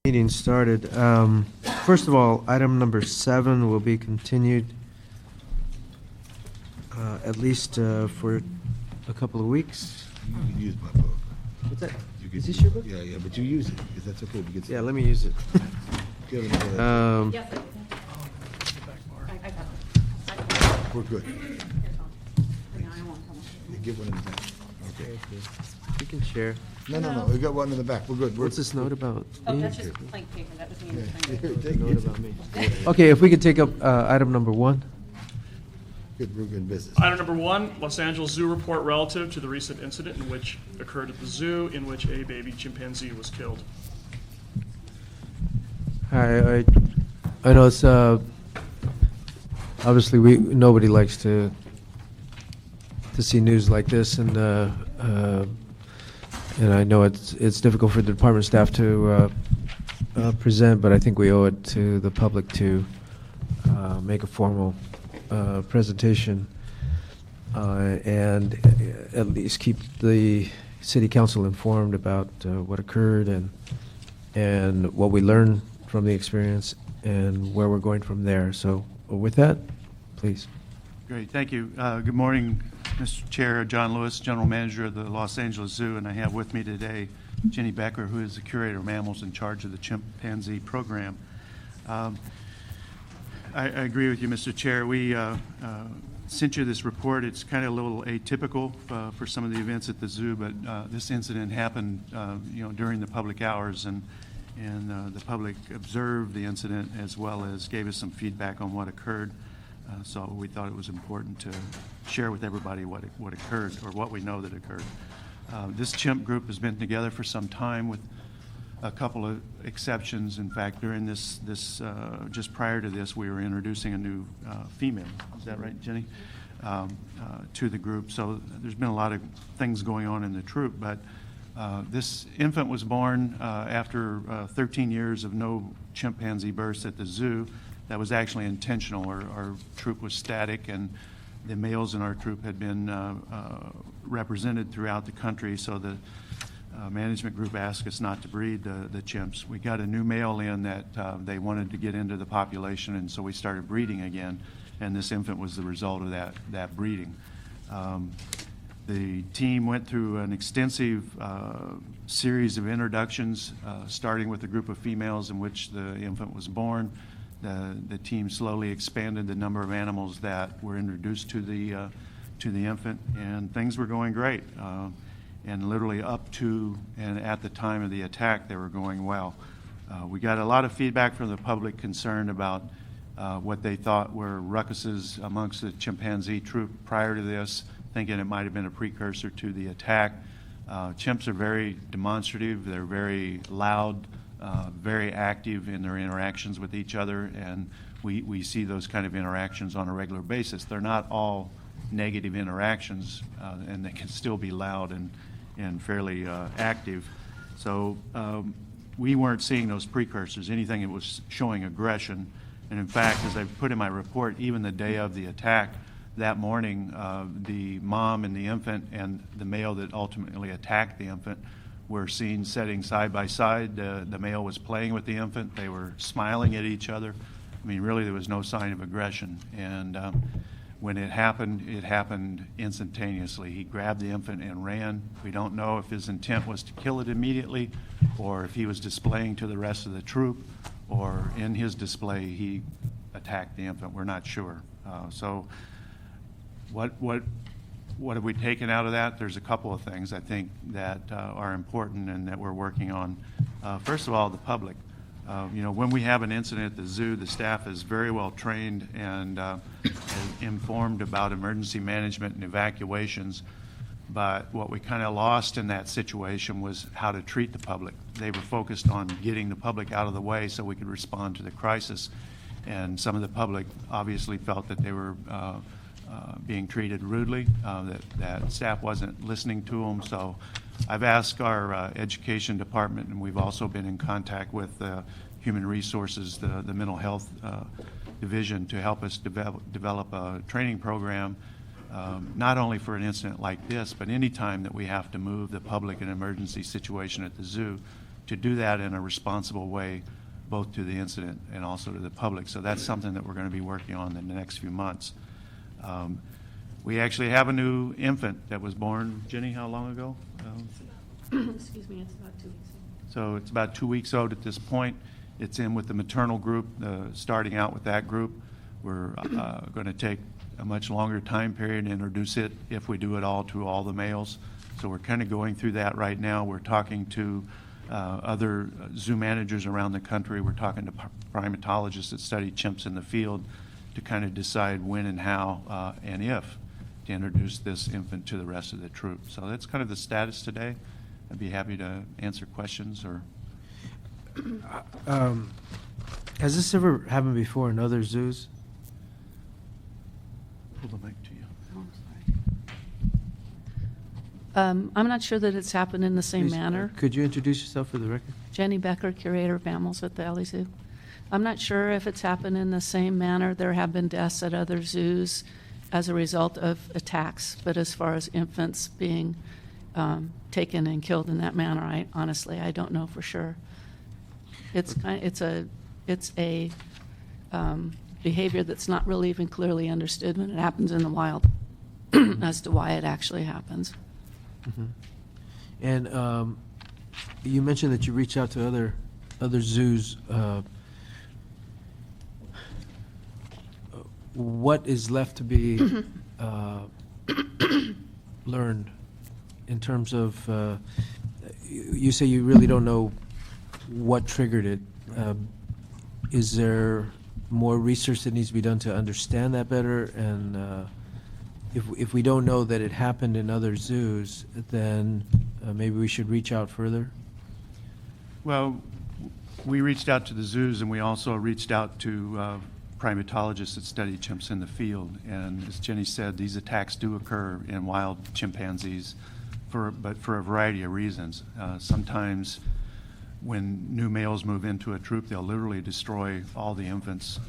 Meeting started. First of all, item number 7 will be continued at least for a couple of weeks. You can use my book. What's that? You can, Is this your book? Yeah, but you use it, because that's okay. We Yeah, let me use it. Give it Yes, I did. I got it. We're good. No, I won't come. Give one in the back. Okay. You can share. No, we got one in the back. We're good. What's this note about Oh, me? that's just blank paper, that was me. Take Note it. about me. Okay, if we could take up item number 1. Good, we're good in business. Item number 1, Los Angeles Zoo report relative to the recent incident in which occurred at the zoo in which a baby chimpanzee was killed. I know it's obviously nobody likes to see news like this, and I know it's difficult for the department staff to present, but I think we owe it to the public to make a formal presentation and at least keep the city council informed about what occurred and what we learned from the experience and where we're going from there. So with that, please. Great, thank you. Good morning, Mr. Chair. John Lewis, General Manager of the Los Angeles Zoo, and I have with me today Jenny Becker, who is the Curator of Mammals in charge of the chimpanzee program. I agree with you, Mr. Chair. We sent you this report. It's kind of a little atypical for some of the events at the zoo, but this incident happened, during the public hours, and the public observed the incident as well as gave us some feedback on what occurred. So we thought it was important to share with everybody what occurred, or what we know that occurred. This chimp group has been together for some time, with a couple of exceptions. In fact, during this just prior to this, we were introducing a new female. Is that right, Jenny? To the group. So there's been a lot of things going on in the troop, but this infant was born after 13 years of no chimpanzee births at the zoo. That was actually intentional. Our troop was static, and the males in our troop had been represented throughout the country, so the management group asked us not to breed the chimps. We got a new male in that they wanted to get into the population, and so we started breeding again, and this infant was the result of that breeding. The team went through an extensive series of introductions, starting with a group of females in which the infant was born. The team slowly expanded the number of animals that were introduced to the infant, and things were going great. And literally up to and at the time of the attack, they were going well. We got a lot of feedback from the public concerned about what they thought were ruckuses amongst the chimpanzee troop prior to this, thinking it might have been a precursor to the attack. Chimps are very demonstrative. They're very loud, very active in their interactions with each other, and we see those kind of interactions on a regular basis. They're not all negative interactions, and they can still be loud and fairly active. So we weren't seeing those precursors, anything that was showing aggression. And in fact, as I put in my report, even the day of the attack, that morning, the mom and the infant and the male that ultimately attacked the infant were seen sitting side by side. The male was playing with the infant. They were smiling at each other. I mean, really, there was no sign of aggression. And when it happened instantaneously. He grabbed the infant and ran. We don't know if his intent was to kill it immediately, or if he was displaying to the rest of the troop, or in his display he attacked the infant. We're not sure. So what have we taken out of that? There's a couple of things I think that are important and that we're working on. First of all, the public. When we have an incident at the zoo, the staff is very well trained and informed about emergency management and evacuations. But what we kind of lost in that situation was how to treat the public. They were focused on getting the public out of the way so we could respond to the crisis. And some of the public obviously felt that they were being treated rudely, that staff wasn't listening to them. So I've asked our education department, and we've also been in contact with Human Resources, the mental health division, to help us develop a training program, not only for an incident like this, but any time that we have to move the public in an emergency situation at the zoo, to do that in a responsible way, both to the incident and also to the public. So that's something that we're going to be working on in the next few months. We actually have a new infant that was born, Jenny, how long ago? Excuse me, it's about 2 weeks. So it's about 2 weeks old at this point. It's in with the maternal group, starting out with that group. We're going to take a much longer time period and introduce it, if we do it all, to all the males. So we're kind of going through that right now. We're talking to other zoo managers around the country. We're talking to primatologists that study chimps in the field to kind of decide when and how and if to introduce this infant to the rest of the troop. So that's kind of the status today. I'd be happy to answer questions or. Has this ever happened before in other zoos? Hold the mic to you. Oh, I'm sorry. I'm not sure that it's happened in the same Please, manner. Could you introduce yourself for the record? Jenny Becker, curator of mammals at the LA Zoo. I'm not sure if it's happened in the same manner. There have been deaths at other zoos as a result of attacks, but as far as infants being taken and killed in that manner, I don't know for sure. It's a behavior that's not really even clearly understood when it happens in the wild as to why it actually happens. Mm-hmm. And you mentioned that you reach out to other zoos. What is left to be learned in terms of, you say you really don't know what triggered it. Is there more research that needs to be done to understand that better? And if we don't know that it happened in other zoos, then maybe we should reach out further? Well, we reached out to the zoos, and we also reached out to primatologists that study chimps in the field. And as Jenny said, these attacks do occur in wild chimpanzees, but for a variety of reasons. Sometimes when new males move into a troop, they'll literally destroy all the infants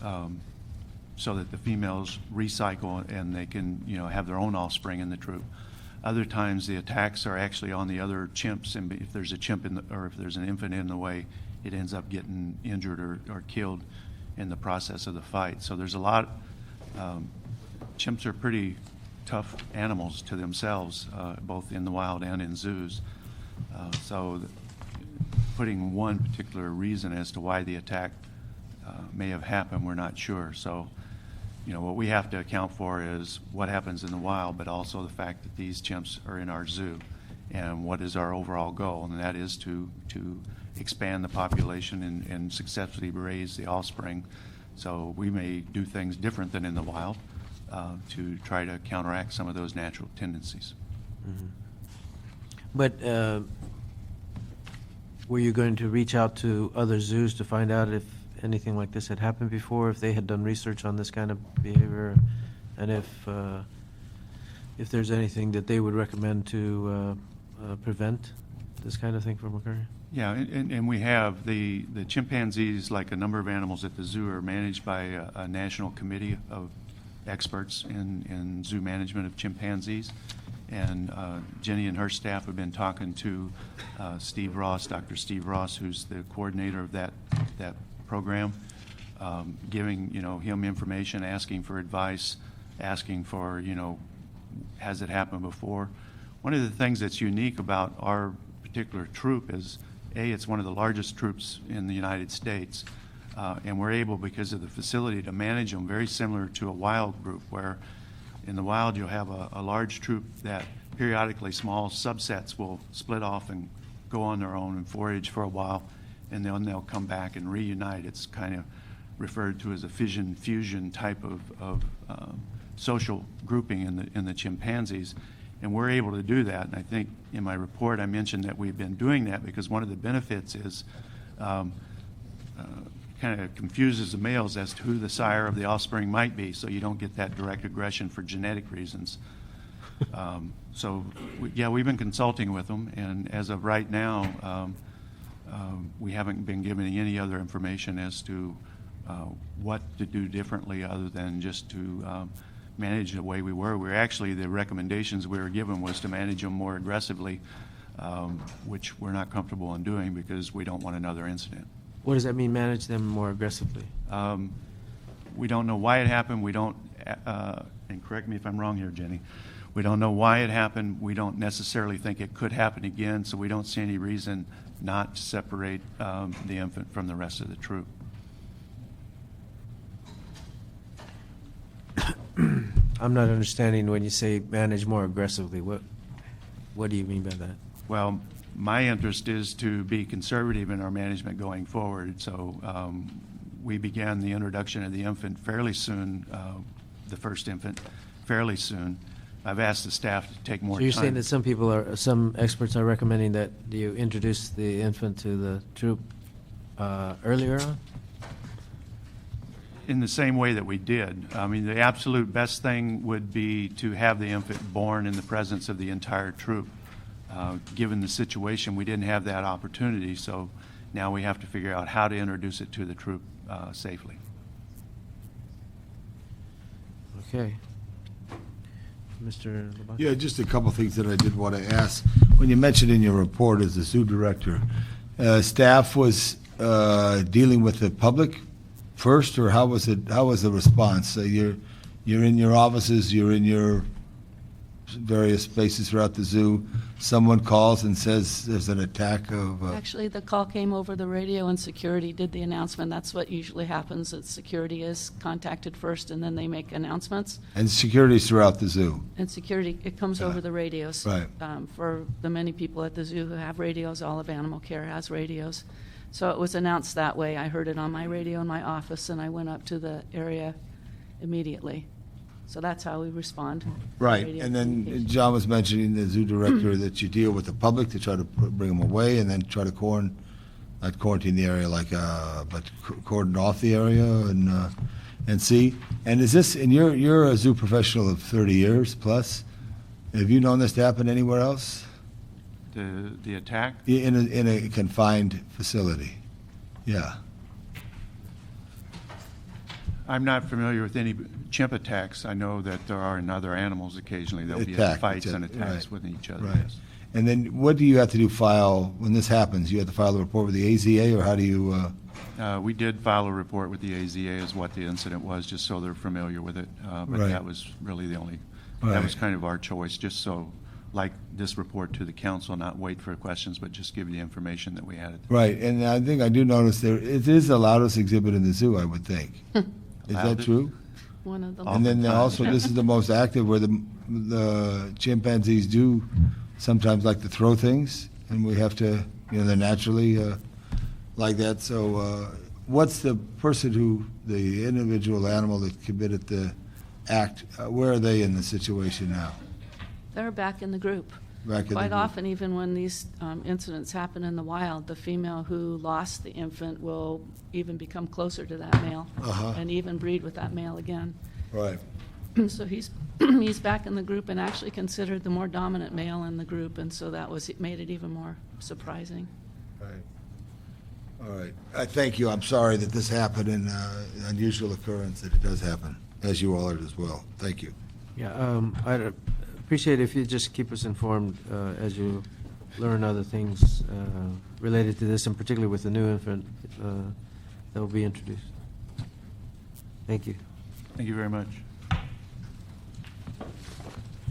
so that the females recycle and they can, have their own offspring in the troop. Other times the attacks are actually on the other chimps, and if there's a chimp or if there's an infant in the way, it ends up getting injured or killed in the process of the fight. So there's a lot. Chimps are pretty tough animals to themselves, both in the wild and in zoos. So putting one particular reason as to why the attack may have happened, we're not sure. So, what we have to account for is what happens in the wild, but also the fact that these chimps are in our zoo, and what is our overall goal, and that is to expand the population and successfully raise the offspring. So we may do things different than in the wild to try to counteract some of those natural tendencies. Mm-hmm. But were you going to reach out to other zoos to find out if anything like this had happened before, if they had done research on this kind of behavior, and if there's anything that they would recommend to prevent this kind of thing from occurring? Yeah, and we have the chimpanzees, like a number of animals at the zoo, are managed by a national committee of experts in zoo management of chimpanzees. And Jenny and her staff have been talking to Steve Ross, Dr. Steve Ross, who's the coordinator of that program, giving him information, asking for advice, asking for has it happened before. One of the things that's unique about our particular troop is, it's one of the largest troops in the United States, and we're able, because of the facility, to manage them very similar to a wild group, where in the wild you'll have a large troop that periodically small subsets will split off and go on their own and forage for a while, and then they'll come back and reunite. It's kind of referred to as a fission-fusion type of social grouping in the chimpanzees. And we're able to do that. And I think in my report I mentioned that we've been doing that because one of the benefits is kind of confuses the males as to who the sire of the offspring might be, so you don't get that direct aggression for genetic reasons. We've been consulting with them, and as of right now, we haven't been given any other information as to what to do differently other than just to manage the way we were. The recommendations we were given was to manage them more aggressively which we're not comfortable in doing because we don't want another incident. What does that mean, manage them more aggressively? We don't know why it happened. We don't, and correct me if I'm wrong here, Jenny, we don't know why it happened. We don't necessarily think it could happen again, so we don't see any reason not to separate the infant from the rest of the troop. I'm not understanding when you say manage more aggressively. What do you mean by that? Well, my interest is to be conservative in our management going forward, so we began the introduction of the infant fairly soon, the first infant, fairly soon. I've asked the staff to take more So time. you're saying that some experts are recommending that you introduce the infant to the troop earlier on? In the same way that we did. I mean, the absolute best thing would be to have the infant born in the presence of the entire troop. Given the situation, we didn't have that opportunity, so now we have to figure out how to introduce it to the troop safely. Okay. Mr. LeBlanc? Yeah, just a couple things that I did want to ask. When you mentioned in your report as the zoo director, staff was dealing with the public first, or how was it? How was the response? So you're in your offices, you're in your various spaces throughout the zoo. Someone calls and says there's an attack of. Actually, the call came over the radio and security did the announcement. That's what usually happens, that security is contacted first and then they make announcements. And security's throughout the zoo. And security, it comes over the radios. Right. For the many people at the zoo who have radios, all of Animal Care has radios. So it was announced that way. I heard it on my radio in my office, and I went up to the area immediately. So that's how we respond. Right, Radio and then communication. John was mentioning, the zoo director, that you deal with the public to try to bring them away, and then try to not quarantine the area but cordon off the area and see. And is this, and you're a zoo professional of 30 years plus, have you known this to happen anywhere else? The attack? In a confined facility? Yeah. I'm not familiar with any chimp attacks. I know that there are in other animals occasionally. There'll be Attack, fights and right. attacks with each other. Right. Yes. And then what do you have to do, when this happens? You have to file a report with the AZA, or how do you? We did file a report with the AZA as what the incident was, just so they're familiar with it. But Right. that was really the only, Right. that was kind of our choice, just so, like this report to the council, not wait for questions, but just give you the information that we had. Right, and I think I do notice it is the loudest exhibit in the zoo, I would think. Is that Loudest? true? One of the. And then Oftentimes. also, this is the most active, where the chimpanzees do sometimes like to throw things, and we have to, they're naturally like that. So what's the the individual animal that committed the act, where are they in the situation now? They're back in the group. Back in the Quite group. often, even when these incidents happen in the wild, the female who lost the infant will even become closer to that male Uh-huh. and even breed with that male again. Right. So he's back in the group and actually considered the more dominant male in the group, and so it made it even more surprising. Right. All right. Thank you. I'm sorry that this happened, and unusual occurrence that it does happen, as you all are as well. Thank you. Yeah, I'd appreciate if you just keep us informed as you learn other things related to this, and particularly with the new infant that will be introduced. Thank you. Thank you very much.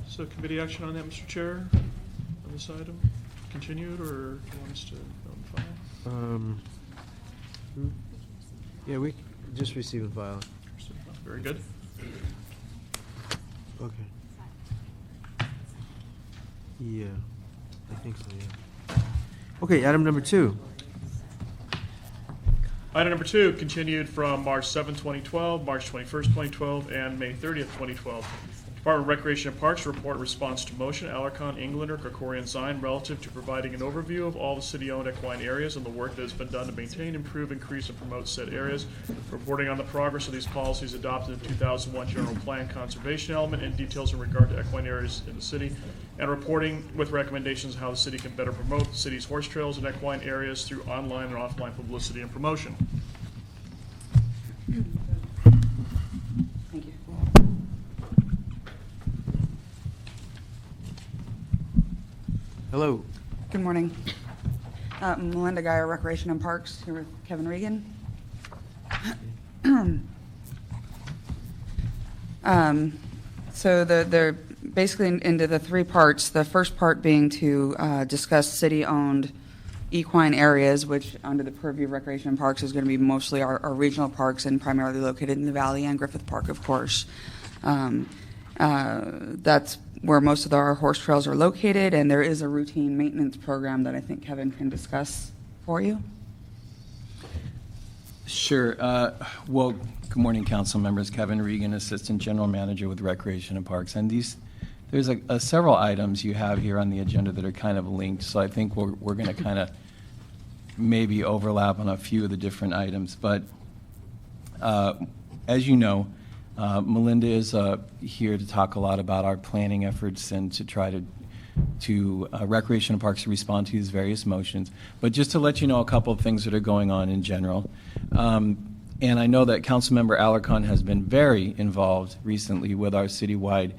So committee action on that, Mr. Chair, on this item? Continued, or do you want us to go and file? Yeah, we just received a file. Very good. Okay. Yeah, I think so, yeah. Okay, item number 2. Item number 2, continued from March 7, 2012, March 21st, 2012, and May 30th, 2012. Department of Recreation and Parks report response to motion, Alarcon, Englander, Krikorian, Zion, relative to providing an overview of all the city-owned equine areas and the work that has been done to maintain, improve, increase, and promote said areas, reporting on the progress of these policies adopted in 2001 General Plan Conservation Element and details in regard to equine areas in the city, and reporting with recommendations how the city can better promote the city's horse trails and equine areas through online and offline publicity and promotion. Hello. Good morning. Melinda Geyer, Recreation and Parks, here with Kevin Regan. So they're basically into the three parts. The first part being to discuss city-owned equine areas, which under the purview of Recreation and Parks is going to be mostly our regional parks and primarily located in the Valley and Griffith Park, of course. That's where most of our horse trails are located, and there is a routine maintenance program that I think Kevin can discuss for you. Sure. Well, good morning, council members. Kevin Regan, Assistant General Manager with Recreation and Parks. And there's several items you have here on the agenda that are kind of linked, so I think we're going to kind of maybe overlap on a few of the different items. But as you know, Melinda is here to talk a lot about our planning efforts and to try to Recreation and Parks to respond to these various motions. But just to let you know a couple of things that are going on in general. And I know that Councilmember Alarcon has been very involved recently with our citywide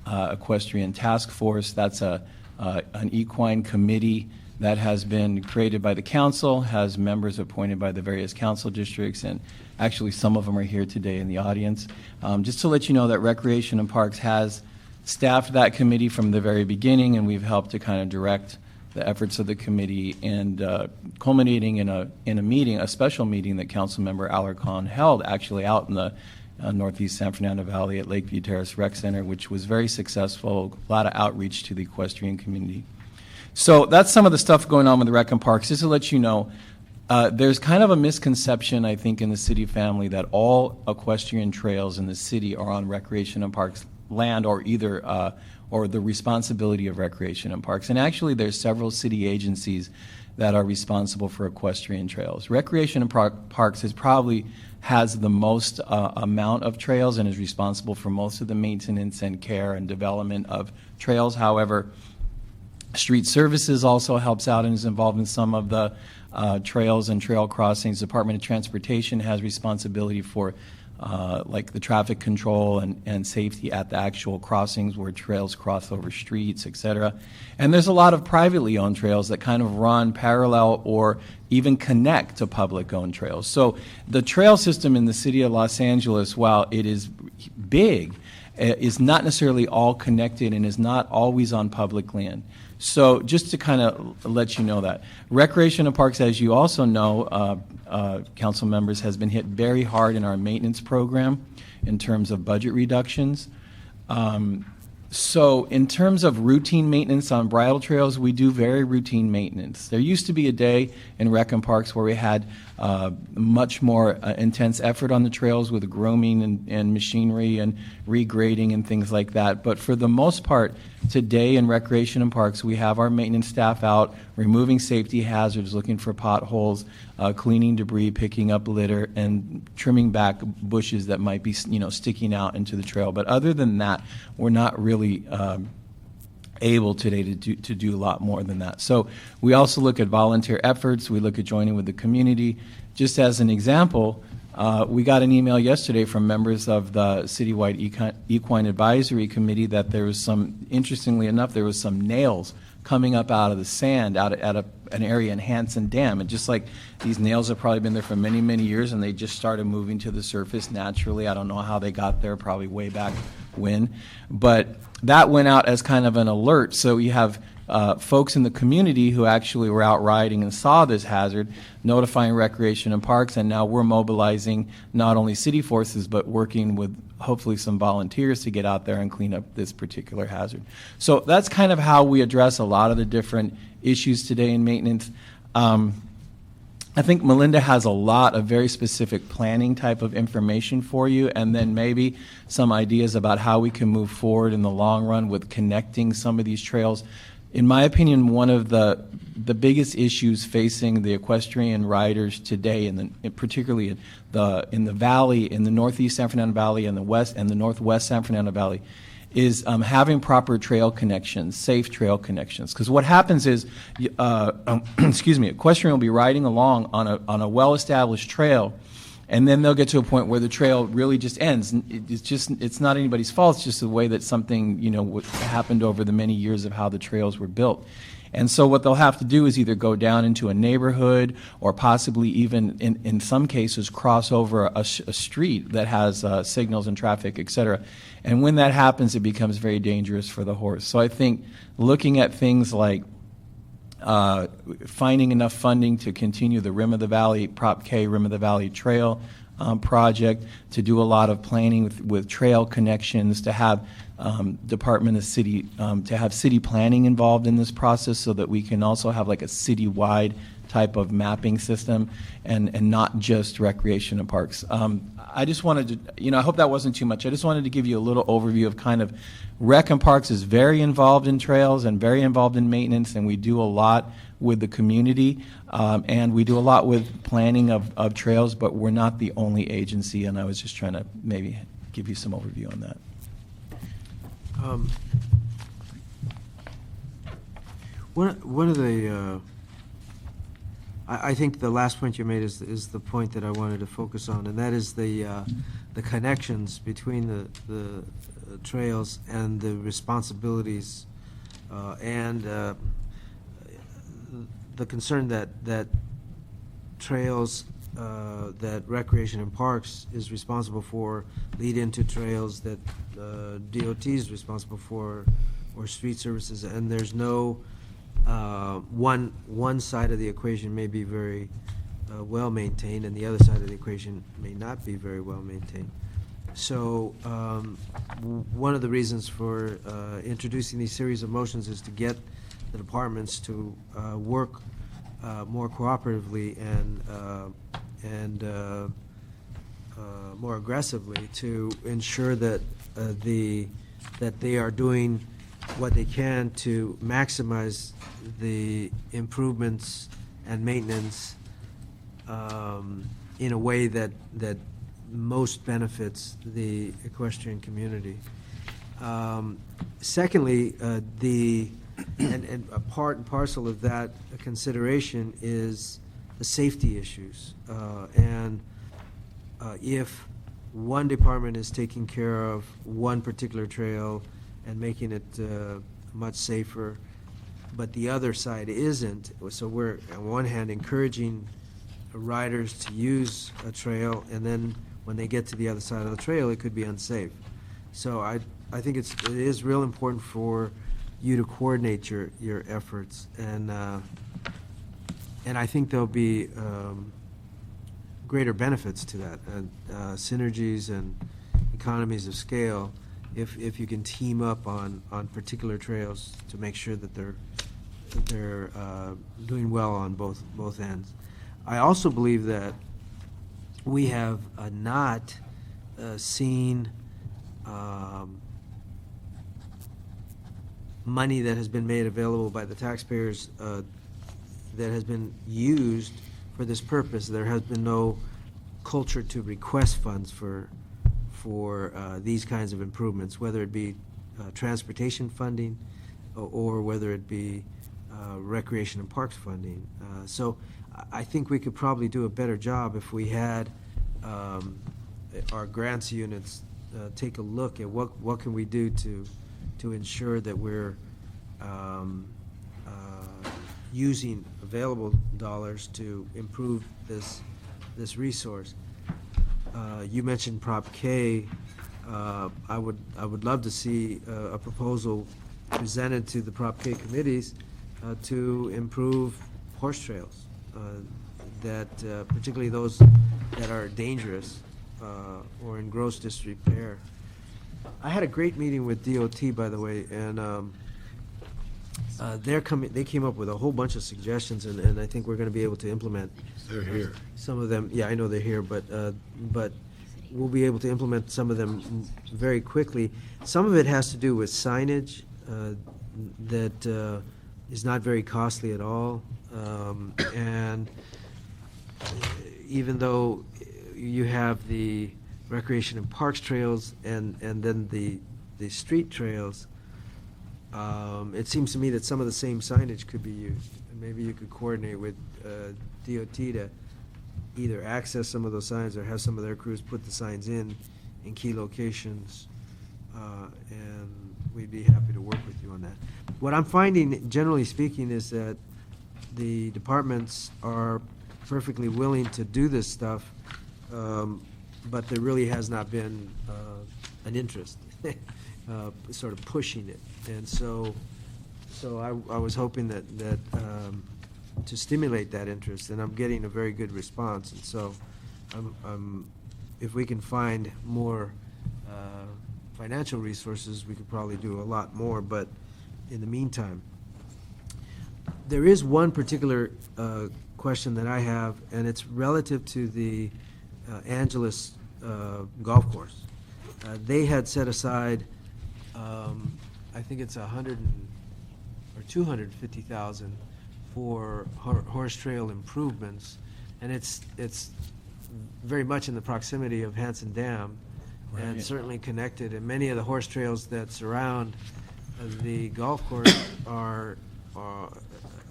equestrian task force. That's an equine committee that has been created by the council, has members appointed by the various council districts, and actually some of them are here today in the audience. Just to let you know that Recreation and Parks has staffed that committee from the very beginning, and we've helped to kind of direct the efforts of the committee, and culminating in a meeting, a special meeting that Councilmember Alarcon held actually out in the Northeast San Fernando Valley at Lakeview Terrace Rec Center, which was very successful, a lot of outreach to the equestrian community. So that's some of the stuff going on with the Rec and Parks. Just to let you know, there's kind of a misconception, I think, in the city family that all equestrian trails in the city are on Recreation and Parks land, or either or the responsibility of Recreation and Parks. And actually, there's several city agencies that are responsible for equestrian trails. Recreation and Parks probably has the most amount of trails and is responsible for most of the maintenance and care and development of trails. However, Street Services also helps out and is involved in some of the trails and trail crossings. Department of Transportation has responsibility for like the traffic control and safety at the actual crossings where trails cross over streets, et cetera. And there's a lot of privately owned trails that kind of run parallel or even connect to public-owned trails. So the trail system in the city of Los Angeles, while it is big, is not necessarily all connected and is not always on public land. So just to kind of let you know that. Recreation and Parks, as you also know, council members, has been hit very hard in our maintenance program in terms of budget reductions. So in terms of routine maintenance on bridle trails, we do very routine maintenance. There used to be a day in Rec and Parks where we had much more intense effort on the trails with grooming and machinery and regrading and things like that. But for the most part, today in Recreation and Parks, we have our maintenance staff out removing safety hazards, looking for potholes, cleaning debris, picking up litter, and trimming back bushes that might be, sticking out into the trail. But other than that, we're not really able today to do a lot more than that. So we also look at volunteer efforts. We look at joining with the community. Just as an example, we got an email yesterday from members of the Citywide Equine Advisory Committee that there was interestingly enough, there was some nails coming up out of the sand out at an area in Hanson Dam. And just like these nails have probably been there for many, many years, and they just started moving to the surface naturally. I don't know how they got there, probably way back when. But that went out as kind of an alert. So you have folks in the community who actually were out riding and saw this hazard, notifying Recreation and Parks, and now we're mobilizing not only city forces, but working with hopefully some volunteers to get out there and clean up this particular hazard. So that's kind of how we address a lot of the different issues today in maintenance. I think Melinda has a lot of very specific planning type of information for you, and then maybe some ideas about how we can move forward in the long run with connecting some of these trails. In my opinion, one of the biggest issues facing the equestrian riders today, particularly in the valley, in the Northeast San Fernando Valley and the West and the Northwest San Fernando Valley, is having proper trail connections, safe trail connections. Because what happens is, equestrian will be riding along on a well-established trail, and then they'll get to a point where the trail really just ends. It's not anybody's fault. It's just the way that something happened over the many years of how the trails were built. And so what they'll have to do is either go down into a neighborhood or possibly even, in some cases, cross over a street that has signals and traffic, et cetera. And when that happens, it becomes very dangerous for the horse. So I think looking at things like finding enough funding to continue the Rim of the Valley, Prop K Rim of the Valley Trail project, to do a lot of planning with trail connections, to have Department of City, to have city planning involved in this process so that we can also have like a citywide type of mapping system and not just recreation and parks. I just wanted to, I hope that wasn't too much. I just wanted to give you a little overview of kind of Rec and Parks is very involved in trails and very involved in maintenance, and we do a lot with the community, and we do a lot with planning of trails, but we're not the only agency, and I was just trying to maybe give you some overview on that. One of the, I think the last point you made is the point that I wanted to focus on, and that is the connections between the trails and the responsibilities and the concern that trails that Recreation and Parks is responsible for lead into trails that DOT is responsible for, or street services, and there's no one side of the equation may be very well maintained, and the other side of the equation may not be very well maintained. So one of the reasons for introducing these series of motions is to get the departments to work more cooperatively and more aggressively to ensure that that they are doing what they can to maximize the improvements and maintenance in a way that most benefits the equestrian community. Secondly, and a part and parcel of that consideration is the safety issues. And if one department is taking care of one particular trail and making it much safer, but the other side isn't, so we're on one hand encouraging riders to use a trail, and then when they get to the other side of the trail, it could be unsafe. So I think it is real important for you to coordinate your efforts, and I think there'll be greater benefits to that, synergies and economies of scale, if you can team up on particular trails to make sure that they're doing well on both ends. I also believe that we have not seen money that has been made available by the taxpayers that has been used for this purpose. There has been no culture to request funds for these kinds of improvements, whether it be transportation funding or whether it be recreation and parks funding. So I think we could probably do a better job if we had our grants units take a look at what can we do to ensure that we're using available dollars to improve this resource. You mentioned Prop K. I would love to see a proposal presented to the Prop K committees to improve horse trails, that particularly those that are dangerous or in gross disrepair. I had a great meeting with DOT, by the way, and they came up with a whole bunch of suggestions, and I think we're going to be able to implement. They're here. Some of them, yeah, I know they're here, but we'll be able to implement some of them very quickly. Some of it has to do with signage that is not very costly at all, and even though you have the recreation and parks trails and then the street trails, it seems to me that some of the same signage could be used. And maybe you could coordinate with DOT to either access some of those signs or have some of their crews put the signs in key locations, and we'd be happy to work with you on that. what I'm finding, generally speaking, is that the departments are perfectly willing to do this stuff, but there really has not been an interest, sort of pushing it. And so I was hoping that to stimulate that interest, and I'm getting a very good response. And so if we can find more financial resources, we could probably do a lot more. But in the meantime, there is one particular question that I have, and it's relative to the Angeles golf course. They had set aside, I think it's 100 or 250,000 for horse trail improvements, and it's very much in the proximity of Hanson Dam, and certainly connected. And many of the horse trails that surround the golf course are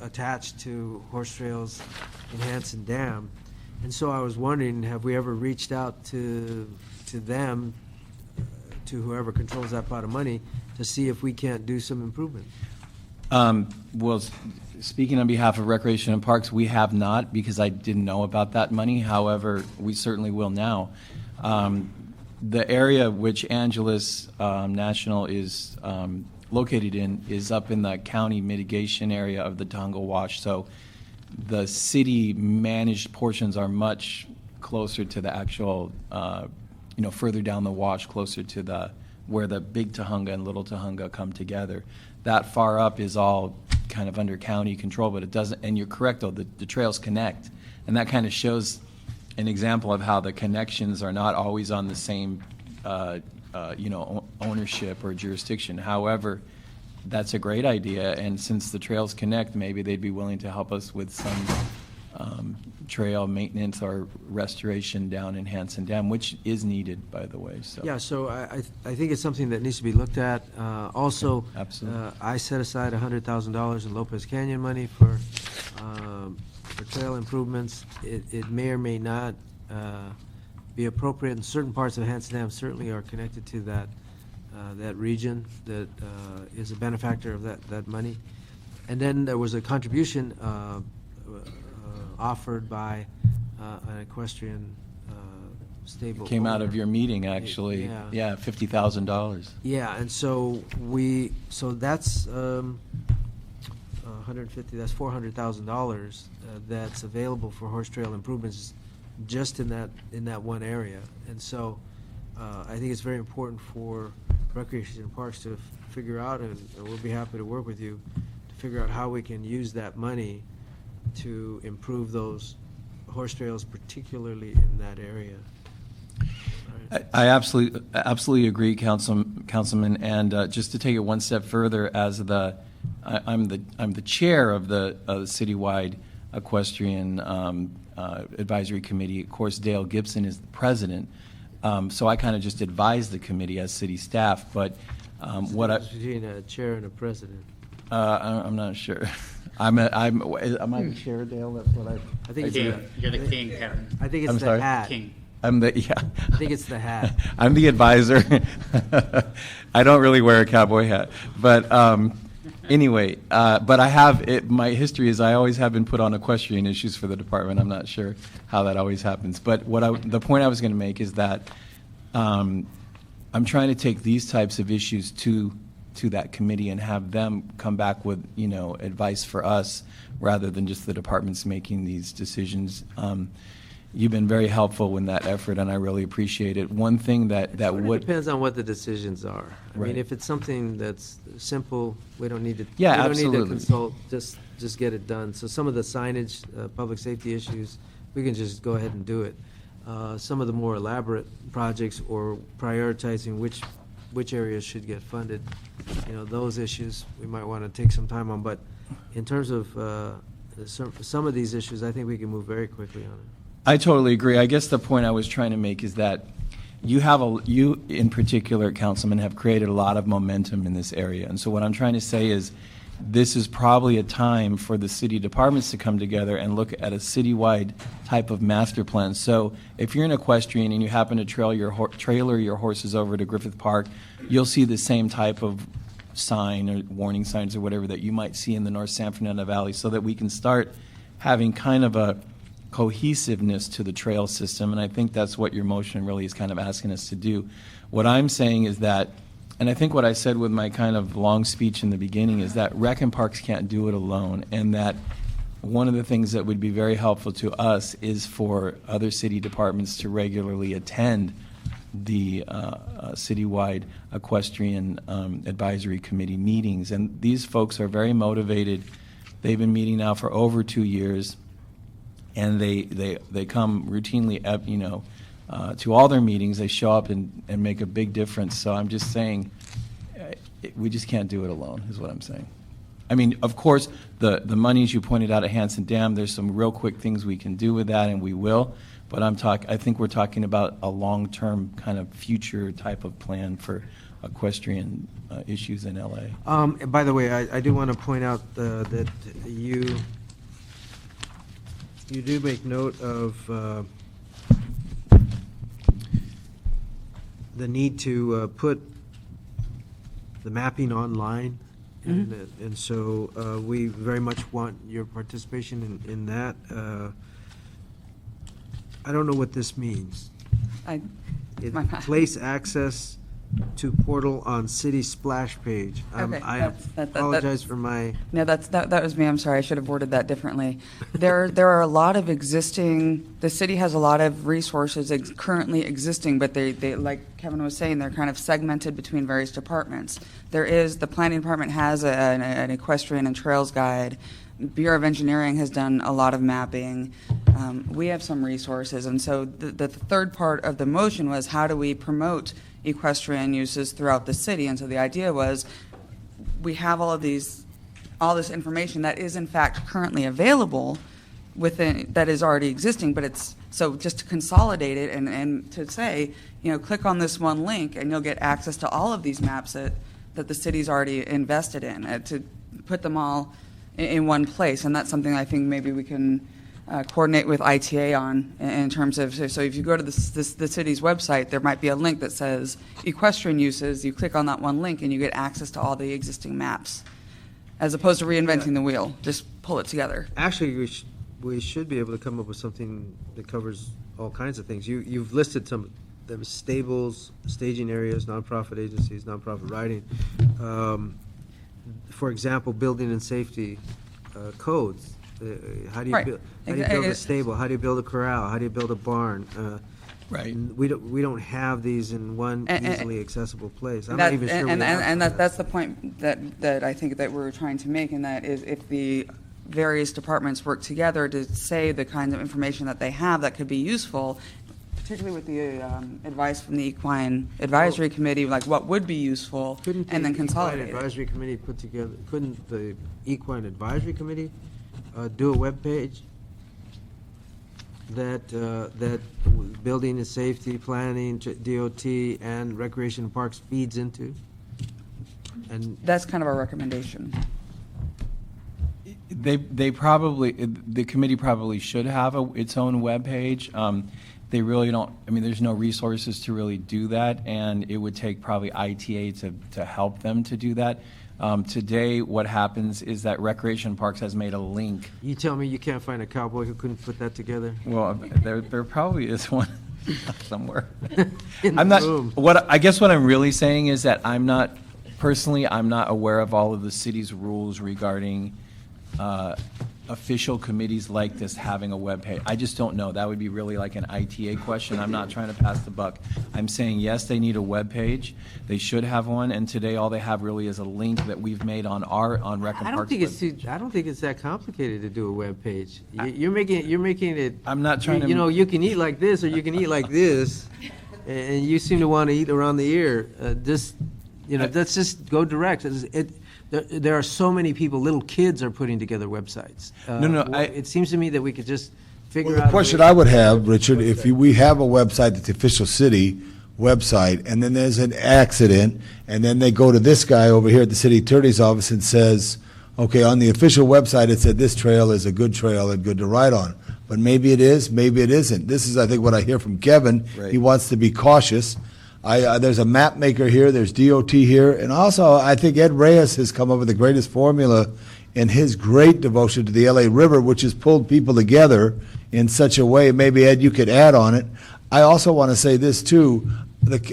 attached to horse trails in Hanson Dam. And so I was wondering, have we ever reached out to them, to whoever controls that pot of money, to see if we can't do some improvement? Well, speaking on behalf of Recreation and Parks, we have not, because I didn't know about that money. However, we certainly will now. The area which Angeles National is located in is up in the county mitigation area of the Tonga Wash. So the city-managed portions are much closer to the actual, further down the wash, closer to where the Big Tahunga and Little Tahunga come together. That far up is all kind of under county control, but it doesn't, and you're correct, though, the trails connect. And that kind of shows an example of how the connections are not always on the same, ownership or jurisdiction. However, that's a great idea, and since the trails connect, maybe they'd be willing to help us with some trail maintenance or restoration down in Hanson Dam, which is needed, by the way. So. Yeah, so I think it's something that needs to be looked at. Also, absolutely. I set aside $100,000 in Lopez Canyon money for trail improvements. It may or may not be appropriate, and certain parts of Hanson Dam certainly are connected to that region that is a benefactor of that money. And then there was a contribution offered by an equestrian stable. It came out of owner. your meeting, actually. Yeah, $50,000. Yeah, and so that's 150. That's $400,000 that's available for horse trail improvements, just in that one area. And so I think it's very important for Recreation and Parks to figure out, and we'll be happy to work with you to figure out how we can use that money to improve those horse trails, particularly in that area. Right. I absolutely agree, Councilman. And just to take it one step further, as I'm the chair of the Citywide Equestrian Advisory Committee. Of course, Dale Gibson is the president. So I kind of just advise the committee as city staff. But between a chair and a president. I'm not sure. Am I the chair, Dale? That's what I think You're the king, Kevin. I think it's I'm the sorry? hat. King. I think it's the hat. I'm the advisor. I don't really wear a cowboy hat, but anyway. But I have my history is I always have been put on equestrian issues for the department. I'm not sure how that always happens, but the point I was going to make is that I'm trying to take these types of issues to that committee and have them come back with advice for us rather than just the departments making these decisions. You've been very helpful in that effort, and I really appreciate it. One thing that would depends on what the decisions are. I Right. mean, if it's something that's simple, we don't need to. Yeah, we don't absolutely. need to consult. Just get it done. So some of the signage, public safety issues, we can just go ahead and do it. Some of the more elaborate projects or prioritizing which areas should get funded, those issues we might want to take some time on. But in terms of some of these issues, I think we can move very quickly on it. I totally agree. I guess the point I was trying to make is that you in particular, Councilman, have created a lot of momentum in this area. And so what I'm trying to say is this is probably a time for the city departments to come together and look at a citywide type of master plan. So if you're an equestrian and you happen to trailer your horses over to Griffith Park, you'll see the same type of sign or warning signs or whatever that you might see in the North San Fernando Valley, so that we can start having kind of a cohesiveness to the trail system. And I think that's what your motion really is kind of asking us to do. What I'm saying is that, and I think what I said with my kind of long speech in the beginning, is that Rec and Parks can't do it alone, and that one of the things that would be very helpful to us is for other city departments to regularly attend the Citywide Equestrian Advisory Committee meetings. And these folks are very motivated. They've been meeting now for over 2 years, and they come routinely, to all their meetings. They show up and make a big difference. So I'm just saying, we just can't do it alone, is what I'm saying. I mean, of course, the monies you pointed out at Hanson Dam, there's some real quick things we can do with that, and we will. But I think we're talking about a long-term kind of future type of plan for equestrian issues in LA. By the way, I do want to point out that you do make note of the need to put the mapping online. And so we very much want your participation in that. I don't know what this means. Place access to portal on city splash page. Okay, I apologize for my... No, that was me. I'm sorry. I should have worded that differently. There are a lot of existing, the city has a lot of resources currently existing, but they, like Kevin was saying, they're kind of segmented between various departments. The planning department has an equestrian and trails guide. Bureau of Engineering has done a lot of mapping. We have some resources. And so the third part of the motion was, how do we promote equestrian uses throughout the city? And so the idea was, we have all this information that is in fact currently available that is already existing, but it's, so just to consolidate it and to say, click on this one link and you'll get access to all of these maps that the city's already invested in, to put them all in one place. And that's something I think maybe we can coordinate with ITA on, in terms of, so if you go to the city's website, there might be a link that says equestrian uses. You click on that one link and you get access to all the existing maps, as opposed to reinventing the wheel. Just pull it together. Actually, we should be able to come up with something that covers all kinds of things. You've listed some of them: stables, staging areas, nonprofit agencies, nonprofit riding. For example, building and safety codes. How do you build a stable? How do you build a corral? How do you build a barn? Right. We don't have these in one easily accessible place. I'm not even sure. That's the point that I think that we're trying to make, and that is, if the various departments work together to say the kinds of information that they have that could be useful, particularly with the advice from the Equine Advisory Committee, like what would be useful, and then consolidate Equine Advisory Committee put together, couldn't the Equine Advisory Committee do a web page that building and safety planning, DOT, and recreation and parks feeds into? And that's kind of our recommendation. The committee probably should have its own webpage. They really don't, there's no resources to really do that, and it would take probably ITA to help them to do that. Today, what happens is that Recreation Parks has made a link. You tell me you can't find a cowboy who couldn't put that together? Well, there probably is one somewhere. Room. I guess what I'm really saying is that I'm not aware of all of the city's rules regarding official committees like this having a webpage. I just don't know. That would be really like an ITA question. I'm not trying to pass the buck. I'm saying, yes, they need a webpage. They should have one, and today all they have really is a link that we've made on Rec and Parks. I don't think it's that complicated to do a webpage. You're making it. I'm not trying to. You can eat like this or you can eat like this, and you seem to want to eat around the ear. Let's just go direct. There are so many people, little kids are putting together websites. It seems to me that we could just figure out. The question I would have, Richard, if we have a website that's the official city website, and then there's an accident, and then they go to this guy over here at the city attorney's office and says, okay, on the official website it said this trail is a good trail and good to ride on. But maybe it is, maybe it isn't. This is, I think, what I hear from Kevin. Right. He wants to be cautious. There's a map maker here, there's DOT here, and also I think Ed Reyes has come up with the greatest formula in his great devotion to the LA River, which has pulled people together in such a way. Maybe, Ed, you could add on it. I also want to say this, too.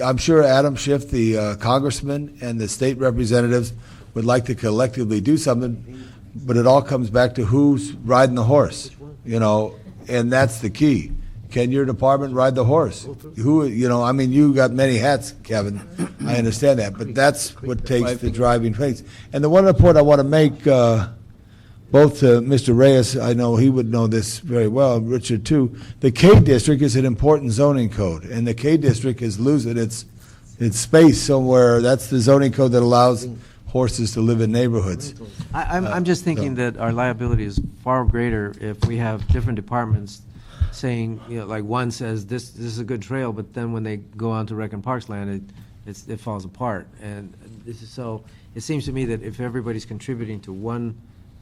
I'm sure Adam Schiff, the congressman, and the state representatives would like to collectively do something, but it all comes back to who's riding the horse, and that's the key. Can your department ride the horse? You got many hats, Kevin. I understand that, but that's what takes the driving place. And the one other point I want to make, both to Mr. Reyes, I know he would know this very well, Richard too. The K district is an important zoning code, and the K district is losing its space somewhere. That's the zoning code that allows horses to live in neighborhoods. I'm just thinking that our liability is far greater if we have different departments saying, like one says this is a good trail, but then when they go on to Rec and Parks land, it falls apart. And so it seems to me that if everybody's contributing to one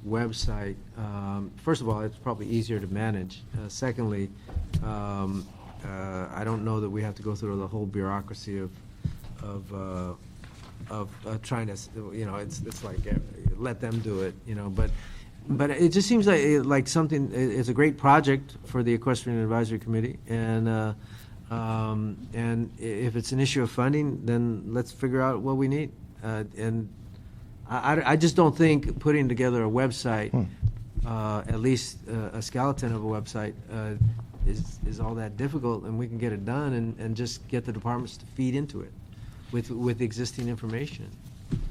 website, first of all, it's probably easier to manage. Secondly, I don't know that we have to go through the whole bureaucracy of trying to, it's like let them do it, But it just seems like something. It's a great project for the Equestrian Advisory Committee, and if it's an issue of funding, then let's figure out what we need. And I just don't think putting together a website, at least a skeleton of a website, is all that difficult, and we can get it done and just get the departments to feed into it with existing information.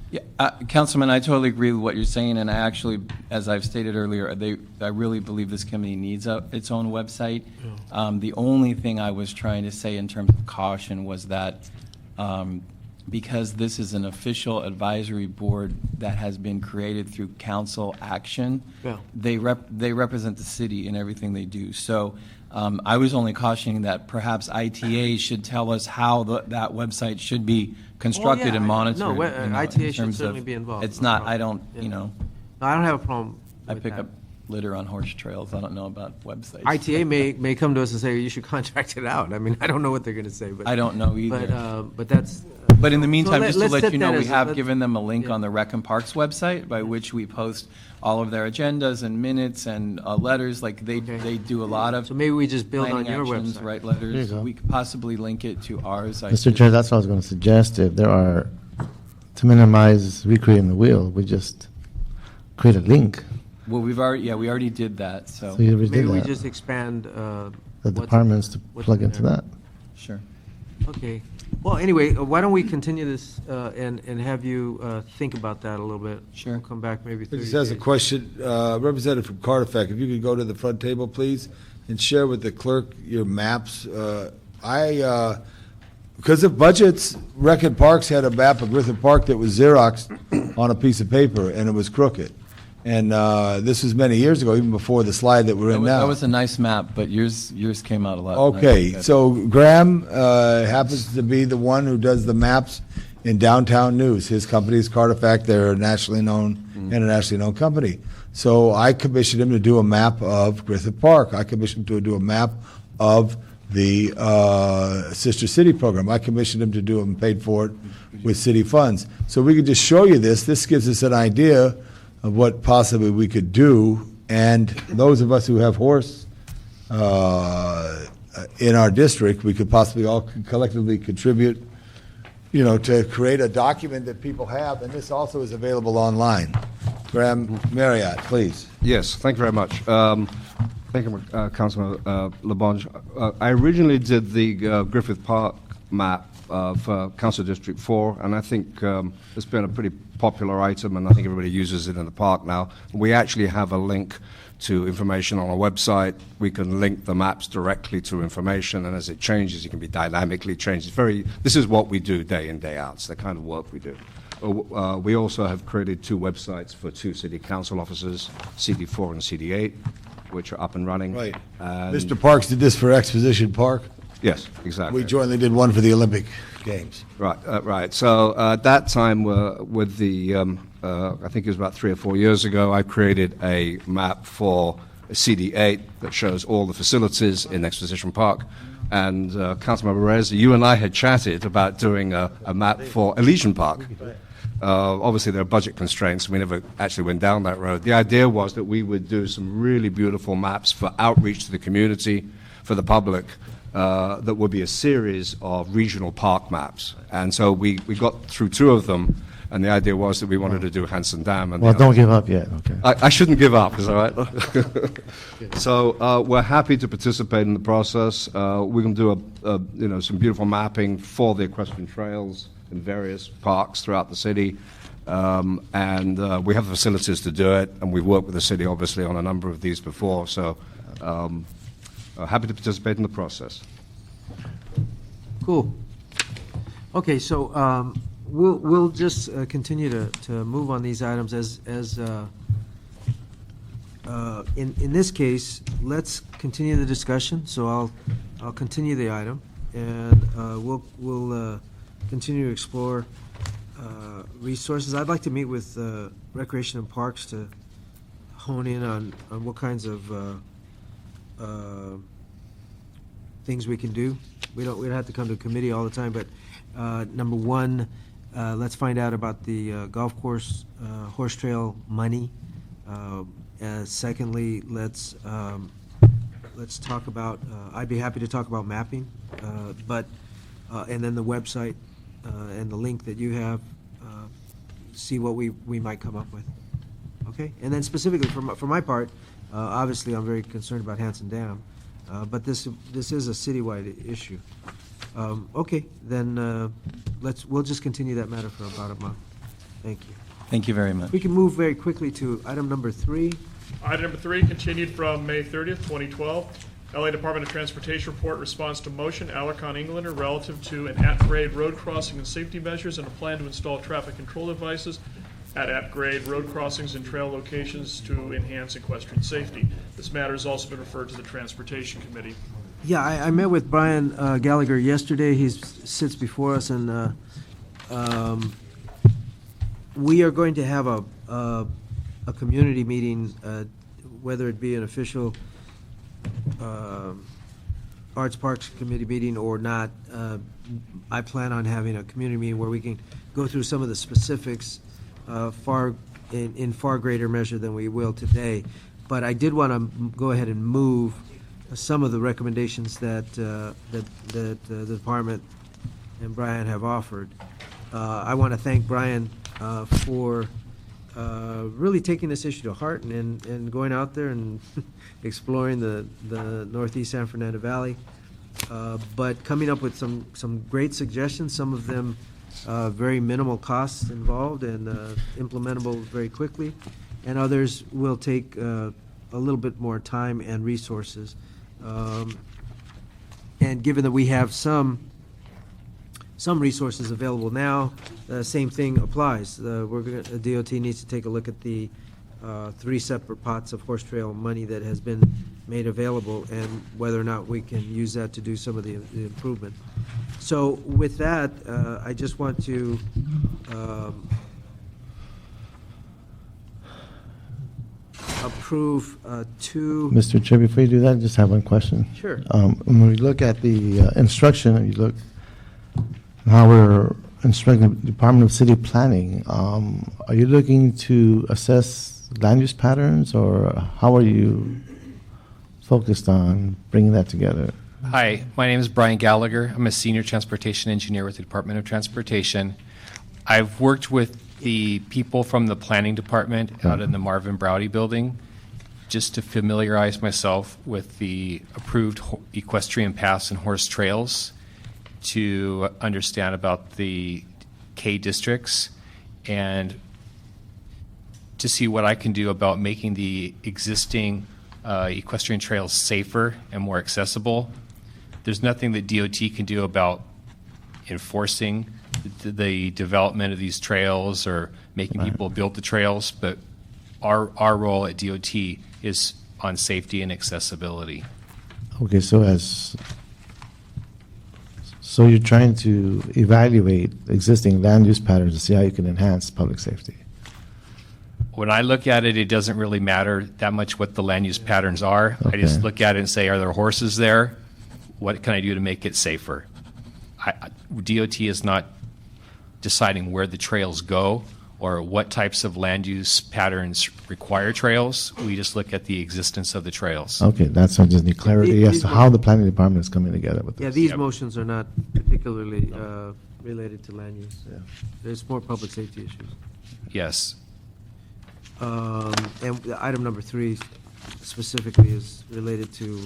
Yeah, Councilman, I totally agree with what you're saying, and I actually, as I've stated earlier, I really believe this committee needs its own website. The only thing I was trying to say in terms of caution was that because this is an official advisory board that has been created through council action, they represent the city in everything they do. So I was only cautioning that perhaps ITA should tell us how that website should be constructed and monitored. No, ITA should certainly be involved. It's not, I don't, No, I don't have a problem I with pick that. up litter on horse trails. I don't know about websites. ITA may come to us and say, you should contract it out. I mean, I don't know what they're going to say. But I don't know either. But that's... But in the meantime, just to let's let set you know, that we as a- have let's- given them a link yeah. on the Rec and Parks website by which we post all of their agendas and minutes and letters. Like they do a lot of So maybe we just build on planning your actions, website. write There you letters. go. We could possibly link it to ours. Mr. Chair, that's what I was going to suggest. If there are, to minimize recreating the wheel, we just create a link. Well, we already did that. So So you already Maybe did we that. just expand The what's- departments to what's plug in into there. that. sure. Okay. Well, anyway, why don't we continue this and have you think about that a little bit? Sure. We'll come back maybe 30 This has a days. question, Representative from Cardiff, if you could go to the front table, please, and share with the clerk your maps. Because of budgets, Rec and Parks had a map of Griffith Park that was Xeroxed on a piece of paper, and it was crooked. And this was many years ago, even before the slide that we're in now. That was a nice map, but yours came out a lot. Okay, nicer. so Graham happens to be the one who does the maps in downtown news. His company is Cardiff. They're a nationally known, internationally known company. So I commissioned him to do a map of Griffith Park. I commissioned him to do a map of the Sister City program. I commissioned him to do it and paid for it with city funds. So we could just show you this. This gives us an idea of what possibly we could do, and those of us who have horse in our district, we could possibly all collectively contribute, to create a document that people have, and this also is available online. Graham Marriott, please. Yes, thank you very much. Thank you, Councilman LeBonge. I originally did the Griffith Park map for Council District 4, and I think it's been a pretty popular item, and I think everybody uses it in the park now. We actually have a link to information on our website. We can link the maps directly to information, and as it changes, it can be dynamically changed. This is what we do day in, day out. It's the kind of work we do. We also have created 2 websites for 2 city council offices, CD4 and CD8, which are up and running. Right. And Mr. Parks did this for Exposition Park. Yes, exactly. We jointly did one for the Olympic Games. Right, right. So at that time, with the, I think it was about 3 or 4 years ago, I created a map for CD8 that shows all the facilities in Exposition Park. And Councilmember Reyes, you and I had chatted about doing a map for Elysian Park. Obviously, there are budget constraints. We never actually went down that road. The idea was that we would do some really beautiful maps for outreach to the community, for the public, that would be a series of regional park maps. And so we got through 2 of them, and the idea was that we wanted to do Hanson Dam. And Well, don't give up yet, okay. I shouldn't give up, is that right? So we're happy to participate in the process. We're going to do some beautiful mapping for the equestrian trails in various parks throughout the city. And we have the facilities to do it, and we've worked with the city, obviously, on a number of these before. So happy to participate in the process. Cool. Okay, so we'll just continue to move on these items as in this case, let's continue the discussion. So I'll continue the item, and we'll continue to explore resources. I'd like to meet with Recreation and Parks to hone in on what kinds of things we can do. We don't have to come to committee all the time, but number one, let's find out about the golf course horse trail money. Secondly, let's talk about. I'd be happy to talk about mapping, and then the website and the link that you have. See what we might come up with. Okay, and then specifically for my part, obviously I'm very concerned about Hanson Dam, but this is a citywide issue. Okay, then we'll just continue that matter for about a month. Thank you. Thank you very much. We can move very quickly to item number 3. Item number 3, continued from May 30th, 2012. LA Department of Transportation report response to motion Alarcon Englander relative to an at-grade road crossing and safety measures and a plan to install traffic control devices at-grade road crossings and trail locations to enhance equestrian safety. This matter has also been referred to the Transportation Committee. Yeah, I met with Brian Gallagher yesterday. He sits before us, and we are going to have a community meeting, whether it be an official Arts Parks Committee meeting or not. I plan on having a community meeting where we can go through some of the specifics in far greater measure than we will today. But I did want to go ahead and move some of the recommendations that the department and Brian have offered. I want to thank Brian for really taking this issue to heart and going out there and exploring the Northeast San Fernando Valley, but coming up with some great suggestions, some of them very minimal costs involved and implementable very quickly, and others will take a little bit more time and resources. And given that we have some resources available now, the same thing applies. DOT needs to take a look at the 3 separate pots of horse trail money that has been made available and whether or not we can use that to do some of the improvement. So with that, I just want to approve 2. Mr. Chair, before you do that, I just have one question. Sure. When we look at the instruction, you look how we're instructing the Department of City Planning, are you looking to assess land use patterns, or how are you focused on bringing that together? Hi, my name is Brian Gallagher. I'm a senior transportation engineer with the Department of Transportation. I've worked with the people from the planning department out in the Marvin Browdy building just to familiarize myself with the approved equestrian paths and horse trails, to understand about the K districts, and to see what I can do about making the existing equestrian trails safer and more accessible. There's nothing that DOT can do about enforcing the development of these trails or making people build the trails, but our role at DOT is on safety and accessibility. Okay, so you're trying to evaluate existing land use patterns to see how you can enhance public safety. When I look at it, it doesn't really matter that much what the land use patterns are. Okay. I just look at it and say, are there horses there? what can I do to make it safer? DOT is not deciding where the trails go or what types of land use patterns require trails. We just look at the existence of the trails. Okay, that's, I just need clarity as to how the planning department is coming together with Yeah, this. these Yep. motions are not particularly related to land use. There's more public safety issues. Yes. And the item number 3 specifically is related to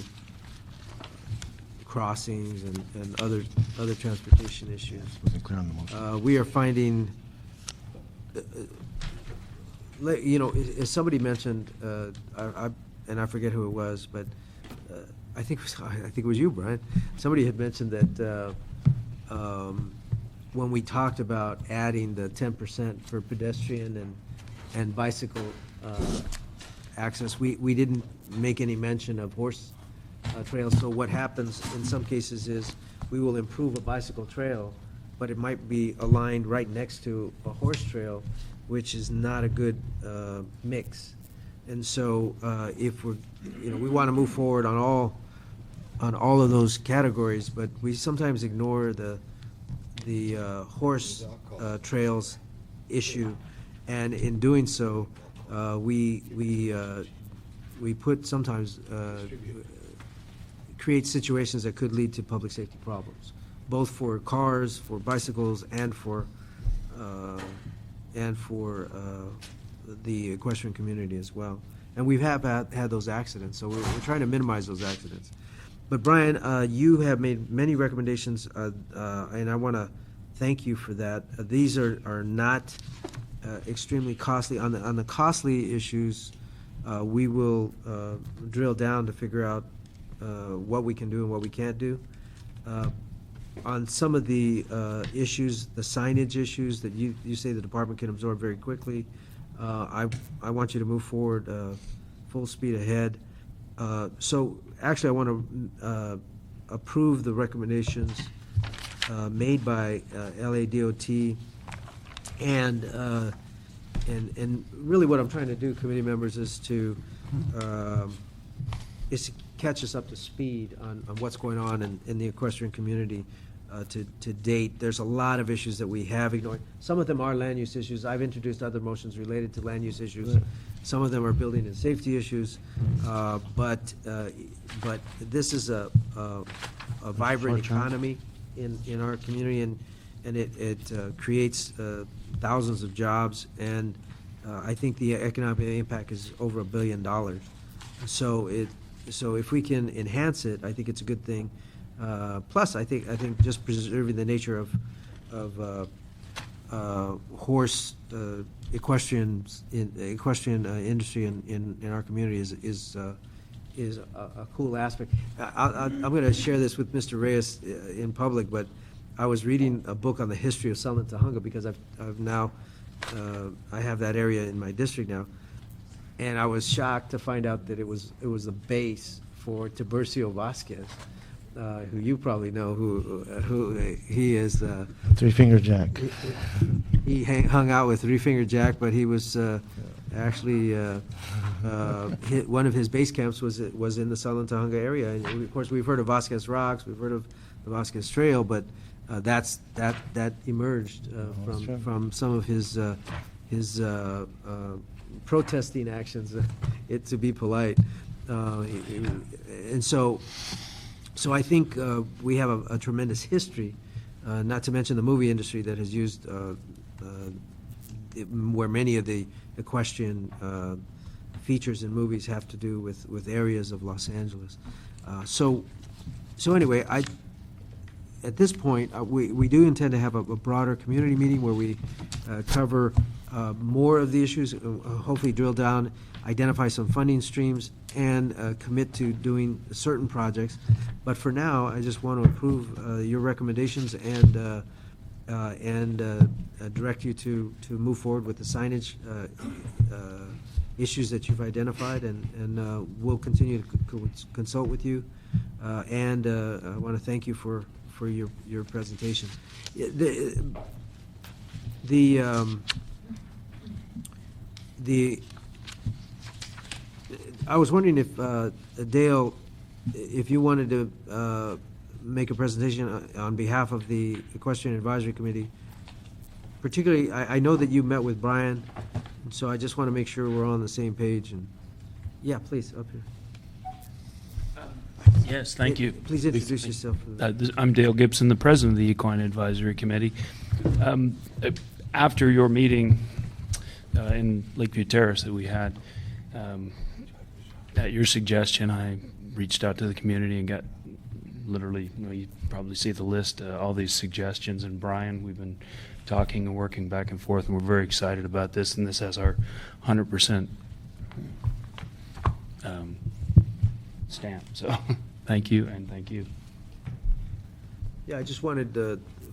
crossings and other transportation issues. Wasn't clear on the motion. We are finding, you know, as somebody mentioned, and I forget who it was, but I think it was you, Brian. Somebody had mentioned that when we talked about adding the 10% for pedestrian and bicycle access, we didn't make any mention of horse trails. So what happens in some cases is we will improve a bicycle trail, but it might be aligned right next to a horse trail, which is not a good mix. And so if we're, you know, we want to move forward on all of those categories, but we sometimes ignore the horse trails issue, and in doing so, we put sometimes create situations that could lead to public safety problems, both for cars, for bicycles, and for the equestrian community as well. And we have had those accidents, so we're trying to minimize those accidents. But Brian, you have made many recommendations, and I want to thank you for that. These are not extremely costly. On the costly issues, we will drill down to figure out what we can do and what we can't do. On some of the issues, the signage issues that you say the department can absorb very quickly, I want you to move forward full speed ahead. So actually, I want to approve the recommendations made by LADOT, and really what I'm trying to do, committee members, is to catch us up to speed on what's going on in the equestrian community to date. There's a lot of issues that we have ignored. Some of them are land use issues. I've introduced other motions related to land use issues. Some of them are building and safety issues, but this is a vibrant economy in our community, and it creates thousands of jobs, and I think the economic impact is over $1 billion. So if we can enhance it, I think it's a good thing. Plus, I think just preserving the nature of horse equestrian industry in our community is a cool aspect. I'm going to share this with Mr. Reyes in public, but I was reading a book on the history of Southern Tahunga because I've now I have that area in my district now, and I was shocked to find out that it was the base for Tiburcio Vasquez, who you probably know, who he is. Three-Finger Jack. He hung out with Three-Finger Jack, but he was actually one of his base camps was in the Southern Tahunga area. And of course, we've heard of Vasquez Rocks, we've heard of the Vasquez Trail, but that emerged from some of his protesting actions, to be polite, and so I think we have a tremendous history, not to mention the movie industry that has used where many of the equestrian features in movies have to do with areas of Los Angeles. So anyway, at this point, we do intend to have a broader community meeting where we cover more of the issues, hopefully drill down, identify some funding streams, and commit to doing certain projects. But for now, I just want to approve your recommendations and direct you to move forward with the signage issues that you've identified, and we'll continue to consult with you. And I want to thank you for your presentation. I was wondering if Dale, if you wanted to make a presentation on behalf of the Equestrian Advisory Committee. Particularly, I know that you met with Brian, so I just want to make sure we're all on the same page. And yeah, please, up here. Yes, thank you. Please introduce yourself. I'm Dale Gibson, the president of the Equine Advisory Committee. After your meeting in Lakeview Terrace that we had, at your suggestion, I reached out to the community and got literally, you probably see the list, all these suggestions. And Brian, we've been talking and working back and forth, and we're very excited about this. And this has our 100% stamp. So thank you, and thank you. Yeah, I just wanted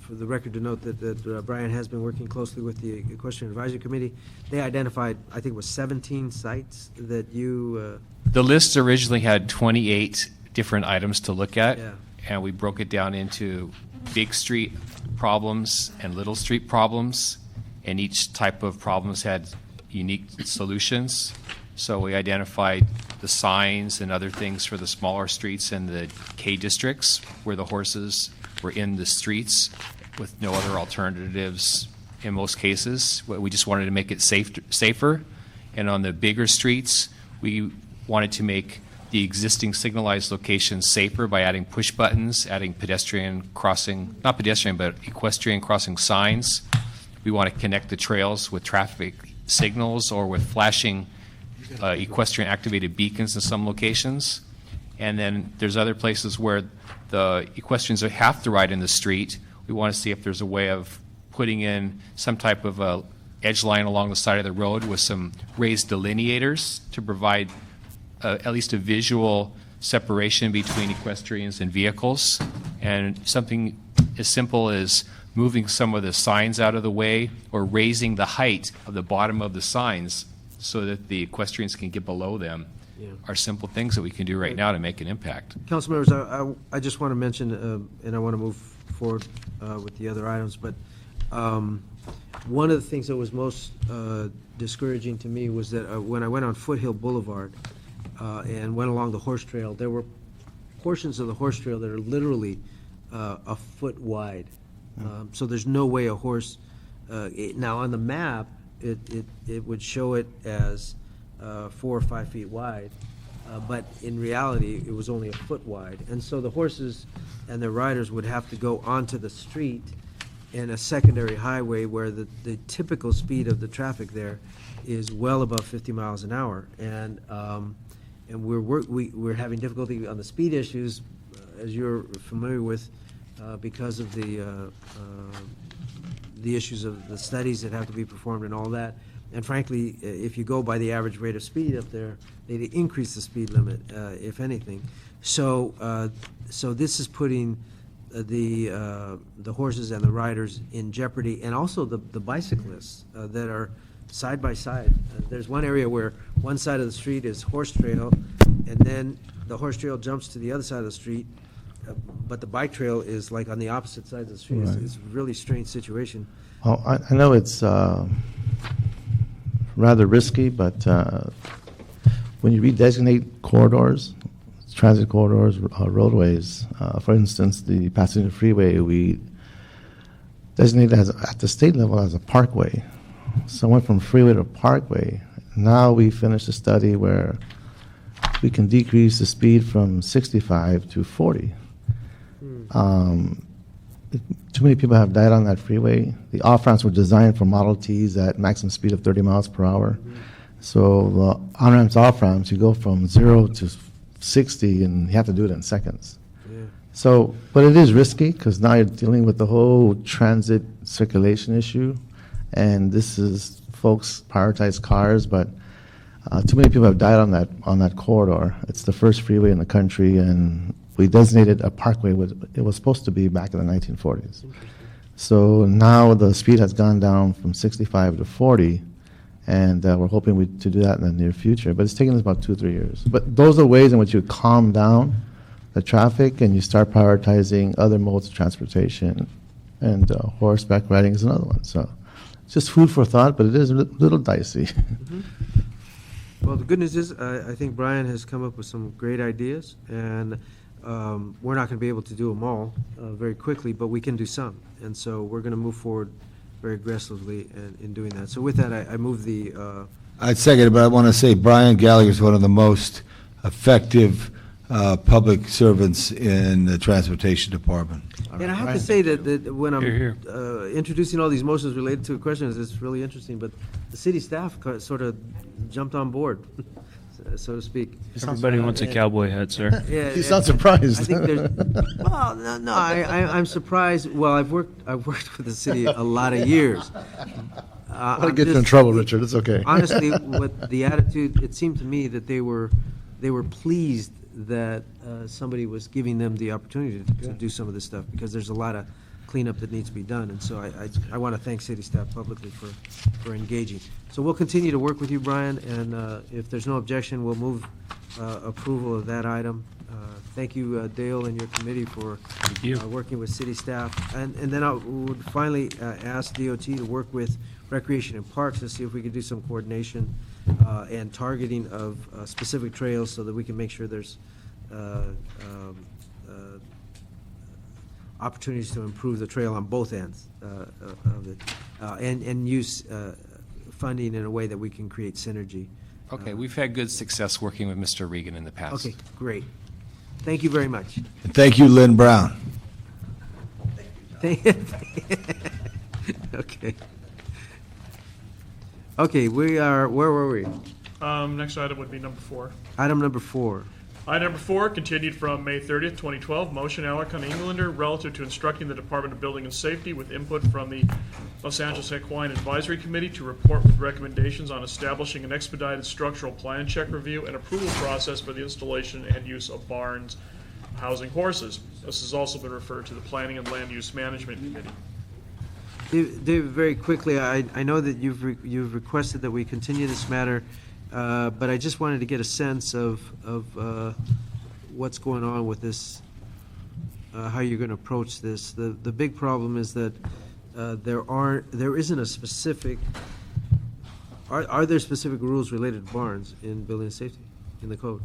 for the record to note that Brian has been working closely with the Equestrian Advisory Committee. They identified, I think it was 17 sites that you... The list originally had 28 different items to look at, Yeah. and we broke it down into big street problems and little street problems, and each type of problems had unique solutions. So we identified the signs and other things for the smaller streets and the K districts where the horses were in the streets with no other alternatives in most cases. We just wanted to make it safer. And on the bigger streets, we wanted to make the existing signalized locations safer by adding push buttons, adding pedestrian crossing, not pedestrian, but equestrian crossing signs. We want to connect the trails with traffic signals or with flashing equestrian activated beacons in some locations. And then there's other places where the equestrians have to ride in the street. We want to see if there's a way of putting in some type of a edge line along the side of the road with some raised delineators to provide at least a visual separation between equestrians and vehicles. And something as simple as moving some of the signs out of the way or raising the height of the bottom of the signs so that the equestrians can get below them are simple things that we can do right now to make an impact. Council members, I just want to mention, and I want to move forward with the other items, but one of the things that was most discouraging to me was that when I went on Foothill Boulevard and went along the horse trail, there were portions of the horse trail that are literally a foot wide. So there's no way a horse, now on the map, it would show it as 4 or 5 feet wide, but in reality, it was only a foot wide. And so the horses and their riders would have to go onto the street in a secondary highway where the typical speed of the traffic there is well above 50 miles an hour. And we're having difficulty on the speed issues, as you're familiar with, because of the issues of the studies that have to be performed and all that. And frankly, if you go by the average rate of speed up there, they increase the speed limit, if anything. So this is putting the horses and the riders in jeopardy, and also the bicyclists that are side by side. There's one area where one side of the street is horse trail, and then the horse trail jumps to the other side of the street, but the bike trail is like on the opposite side of the street. Right. It's a really strange situation. Well, I know it's rather risky, but when you redesignate corridors, transit corridors, roadways, for instance, the passenger freeway, we designate it at the state level as a parkway. So it went from freeway to parkway. Now we finished a study where we can decrease the speed from 65 to 40. Too many people have died on that freeway. The off-ramps were designed for Model Ts at maximum speed of 30 miles per hour. So the on-ramps, off-ramps, you go from 0 to 60, and you have to do it in seconds. Yeah. So, but it is risky because now you're dealing with the whole transit circulation issue, and this is folks prioritize cars, but too many people have died on that corridor. It's the first freeway in the country, and we designated a parkway. It was supposed to be back in the 1940s. So now the speed has gone down from 65 to 40, and we're hoping to do that in the near future. But it's taken us about 2-3 years. But those are ways in which you calm down the traffic and you start prioritizing other modes of transportation. And horseback riding is another one. So it's just food for thought, but it is a little dicey. Mm-hmm. Well, the good news is I think Brian has come up with some great ideas, and we're not going to be able to do them all very quickly, but we can do some. And so we're going to move forward very aggressively in doing that. So with that, I move the, I'd second it, but I want to say Brian Gallagher is one of the most effective public servants in the Transportation Department. and I have to say that when I'm Hear, introducing all these motions related to questions, it's really interesting, but the city staff sort of jumped on board, so to speak. Everybody wants a cowboy hat, sir. Yeah, You sound surprised. I think there's, well, no, I'm surprised. Well, I've worked with the city a lot of years. I want to get you in trouble, Richard. It's okay. Honestly, with the attitude, it seemed to me that they were pleased that somebody was giving them the opportunity to do some of this stuff, because there's a lot of cleanup that needs to be done. And so I want to thank city staff publicly for engaging. So we'll continue to work with you, Brian, and if there's no objection, we'll move approval of that item. Thank you, Dale, and your committee for working with city staff. And then I would finally ask DOT to work with Recreation and Parks to see if we could do some coordination and targeting of specific trails so that we can make sure there's opportunities to improve the trail on both ends of it, and use funding in a way that we can create synergy. Okay, we've had good success working with Mr. Regan in the past. Okay, great. Thank you very much. And thank you, Lynn Brown. Okay. Okay, where were we? Next item would be number 4. Item number 4. Item number 4, continued from May 30th, 2012, motion Alarcon Englander relative to instructing the Department of Building and Safety with input from the Los Angeles Equine Advisory Committee to report with recommendations on establishing an expedited structural plan check review and approval process for the installation and use of barns housing horses. This has also been referred to the Planning and Land Use Management Committee. David, very quickly, I know that you've requested that we continue this matter, but I just wanted to get a sense of what's going on with this, how you're going to approach this. The big problem is that there isn't a specific. Are there specific rules related to barns in building and safety in the code?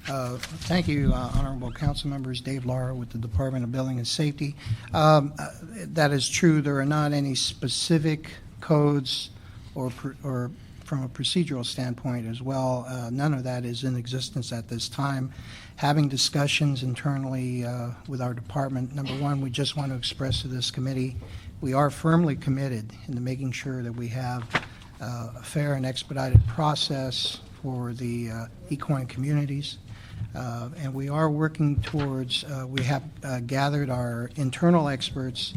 Thank you, Honorable Council Members. Dave Lara with the Department of Building and Safety. That is true. There are not any specific codes or from a procedural standpoint as well. None of that is in existence at this time. Having discussions internally with our department, number one, we just want to express to this committee, we are firmly committed into making sure that we have a fair and expedited process for the equine communities. And we are working towards, we have gathered our internal experts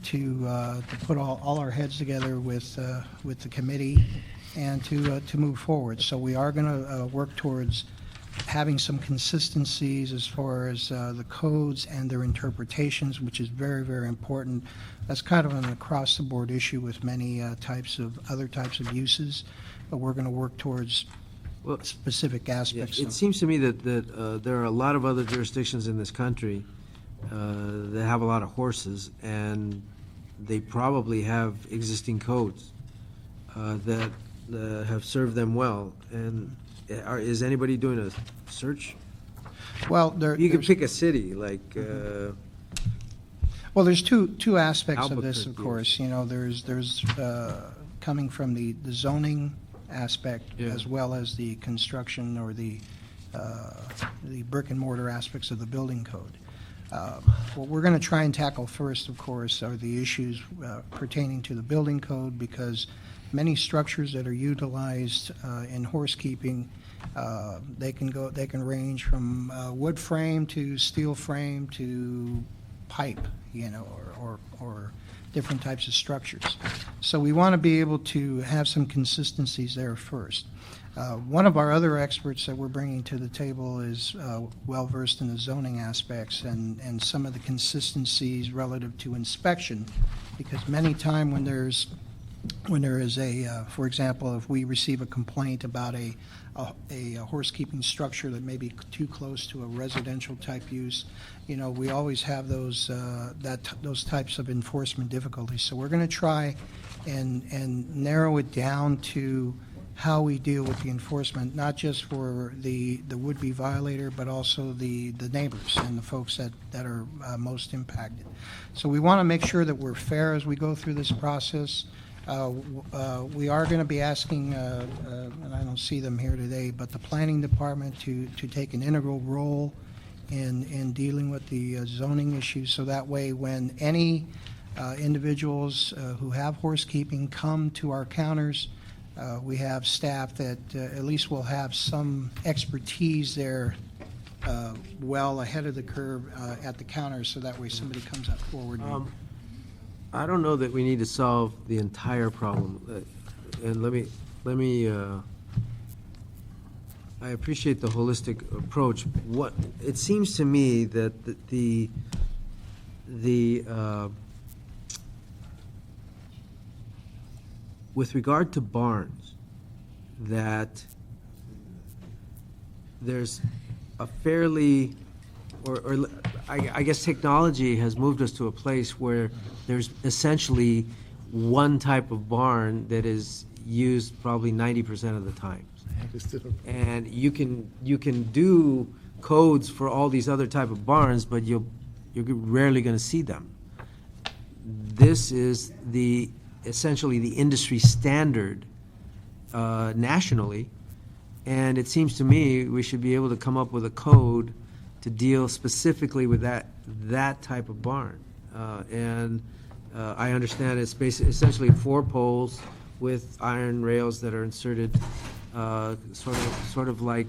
to put all our heads together with the committee and to move forward. So we are going to work towards having some consistencies as far as the codes and their interpretations, which is very, very important. That's kind of an across-the-board issue with many other types of uses, but we're going to work towards specific aspects. It seems to me that there are a lot of other jurisdictions in this country that have a lot of horses, and they probably have existing codes that have served them well. And is anybody doing a search? Well, you can pick a city like. Well, there's two aspects of this, of Albuquerque. course. You know, there's coming from the zoning aspect as well as the construction or the brick and mortar aspects of the building code. What we're going to try and tackle first, of course, are the issues pertaining to the building code, because many structures that are utilized in horse keeping, they can range from wood frame to steel frame to pipe, you know, or different types of structures. So we want to be able to have some consistencies there first. One of our other experts that we're bringing to the table is well-versed in the zoning aspects and some of the consistencies relative to inspection, because many times when there is a, for example, if we receive a complaint about a horse keeping structure that may be too close to a residential type use, you know, we always have those types of enforcement difficulties. So we're going to try and narrow it down to how we deal with the enforcement, not just for the would-be violator, but also the neighbors and the folks that are most impacted. So we want to make sure that we're fair as we go through this process. We are going to be asking, and I don't see them here today, but the planning department to take an integral role in dealing with the zoning issues, so that way when any individuals who have horse keeping come to our counters, we have staff that at least will have some expertise there well ahead of the curve at the counter, so that way somebody comes up forward. I don't know that we need to solve the entire problem. And let me I appreciate the holistic approach. What it seems to me that the with regard to barns, that there's a fairly, or I guess technology has moved us to a place where there's essentially one type of barn that is used probably 90% of the time. And you can do codes for all these other type of barns, but you're rarely going to see them. This is essentially the industry standard nationally, and it seems to me we should be able to come up with a code to deal specifically with that type of barn. I understand it's essentially 4 poles with iron rails that are inserted, sort of like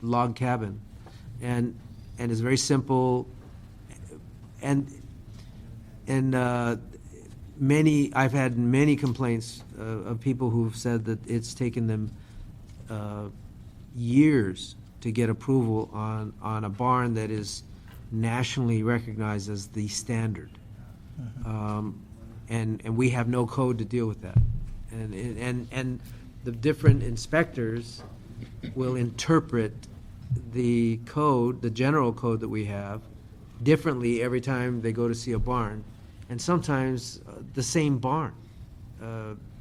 log cabin, and it's very simple. And I've had many complaints of people who've said that it's taken them years to get approval on a barn that is nationally recognized as the standard. And we have no code to deal with that. And the different inspectors will interpret the code, the general code that we have, differently every time they go to see a barn. And sometimes the same barn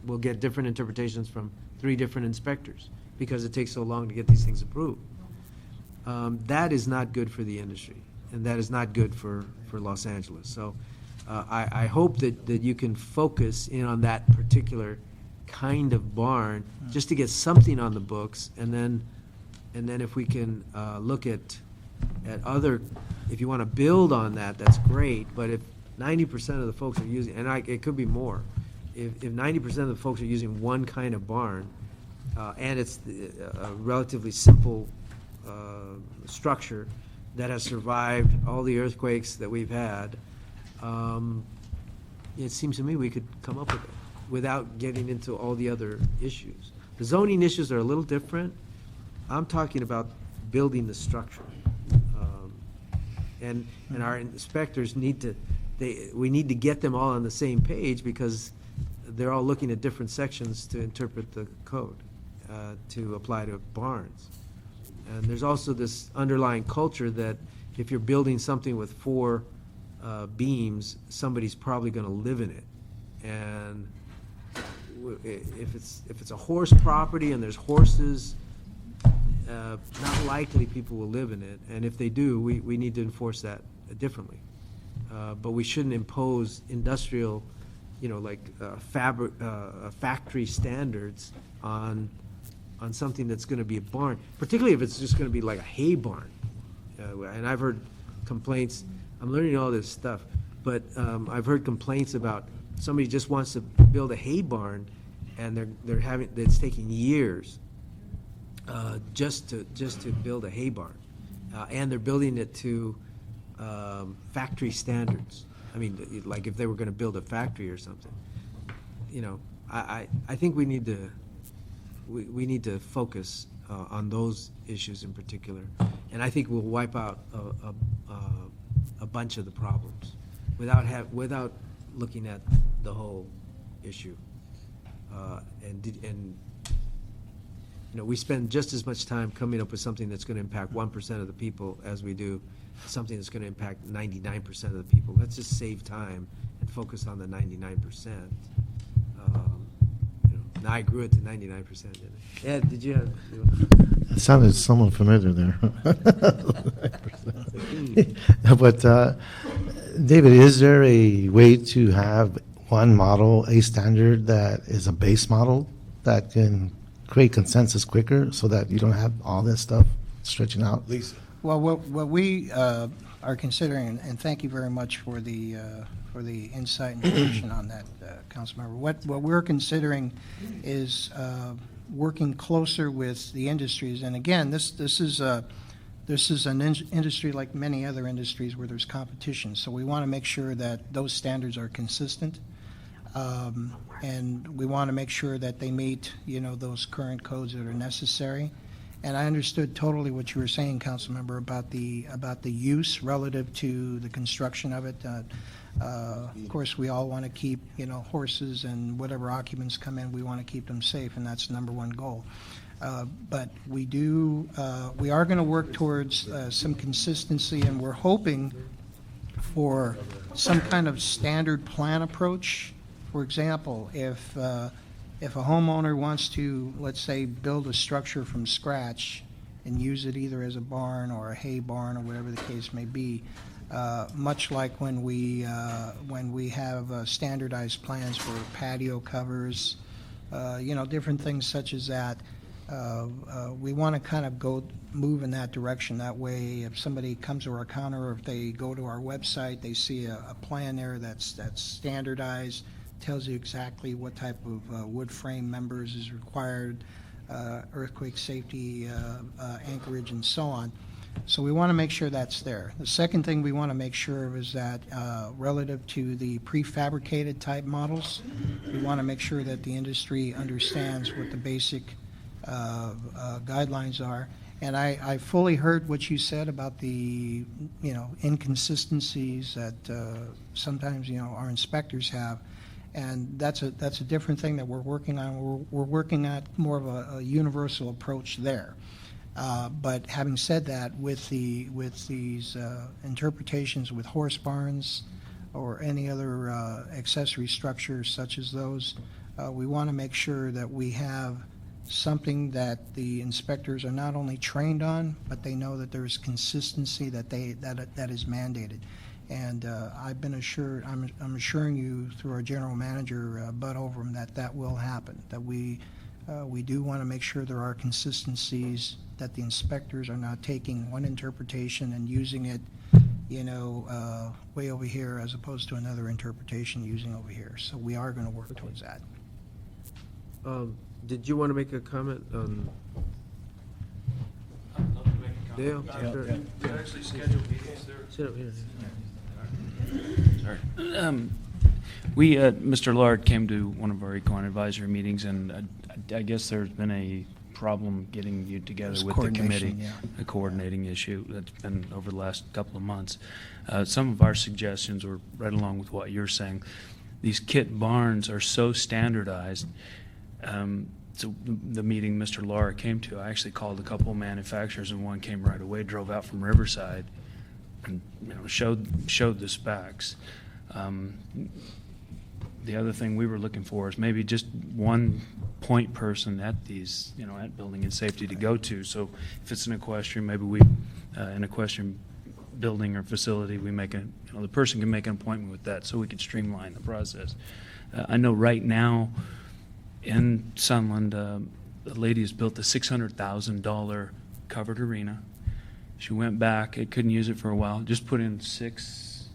will get different interpretations from 3 different inspectors because it takes so long to get these things approved. That is not good for the industry, and that is not good for Los Angeles. So I hope that you can focus in on that particular kind of barn just to get something on the books, and then if we can look at other, if you want to build on that, that's great. But if 90% of the folks are using, and it could be more, if 90% of the folks are using one kind of barn, and it's a relatively simple structure that has survived all the earthquakes that we've had, it seems to me we could come up with it without getting into all the other issues. The zoning issues are a little different. I'm talking about building the structure. And our inspectors we need to get them all on the same page, because they're all looking at different sections to interpret the code to apply to barns. And there's also this underlying culture that if you're building something with 4 beams, somebody's probably going to live in it. And if it's a horse property and there's horses, not likely people will live in it. And if they do, we need to enforce that differently. But we shouldn't impose industrial, like factory standards on something that's going to be a barn, particularly if it's just going to be like a hay barn. And I've heard complaints. I'm learning all this stuff, but I've heard complaints about somebody just wants to build a hay barn, and it's taking years just to build a hay barn, and they're building it to factory standards. I mean, like if they were going to build a factory or something. I think we need to focus on those issues in particular, and I think we'll wipe out a bunch of the problems without looking at the whole issue. We spend just as much time coming up with something that's going to impact 1% of the people as we do something that's going to impact 99% of the people. Let's just save time and focus on the 99%. No, I grew it to 99%, didn't I? Yeah, did you have? It sounded somewhat familiar there. But, David, is there a way to have one model, a standard that is a base model that can create consensus quicker so that you don't have all this stuff stretching out? Lisa? Well, what we are considering, and thank you very much for the insight and direction on that, Councilmember. What we're considering is working closer with the industries. And again, this is an industry like many other industries where there's competition. So we want to make sure that those standards are consistent. And we want to make sure that they meet, those current codes that are necessary. And I understood totally what you were saying, Councilmember, about the use relative to the construction of it. Of course, we all want to keep, horses and whatever occupants come in, we want to keep them safe, and that's the number one goal. But we are going to work towards some consistency, and we're hoping for some kind of standard plan approach. For example, if a homeowner wants to, let's say, build a structure from scratch and use it either as a barn or a hay barn or whatever the case may be, much like when we have standardized plans for patio covers, different things such as that. We want to kind of move in that direction. That way, if somebody comes to our counter or if they go to our website, they see a plan there that's standardized, tells you exactly what type of wood frame members is required, earthquake safety, anchorage, and so on. So we want to make sure that's there. The second thing we want to make sure of is that relative to the prefabricated type models, we want to make sure that the industry understands what the basic guidelines are. And I fully heard what you said about the inconsistencies that sometimes our inspectors have. And that's a different thing that we're working on. We're working at more of a universal approach there. But having said that, with these interpretations with horse barns or any other accessory structures such as those, we want to make sure that we have something that the inspectors are not only trained on, but they know that there's consistency that is mandated. And I've been assured, I'm assuring you through our general manager, Bud Overham, that will happen. That we do want to make sure there are consistencies, that the inspectors are not taking one interpretation and using it, way over here as opposed to another interpretation using over here. So we are going to work towards that. Did you want to make a comment on? Dale? Sure. They're actually scheduled meetings there. Sit up here. Mr. Lard came to one of our Equine advisory meetings, and I guess there's been a problem getting you together with the committee, a coordinating issue that's been over the last couple of months. Some of our suggestions were right along with what you're saying. These kit barns are so standardized. So the meeting Mr. Lara came to, I actually called a couple of manufacturers, and one came right away, drove out from Riverside, and showed the specs. The other thing we were looking for is maybe just one point person at these, at building and safety to go to. So if it's an equestrian, maybe we, an equestrian building or facility, we make the person can make an appointment with that, so we can streamline the process. I know right now in Sunland, a lady has built a $600,000 covered arena. She went back, it couldn't use it for a while, just put in six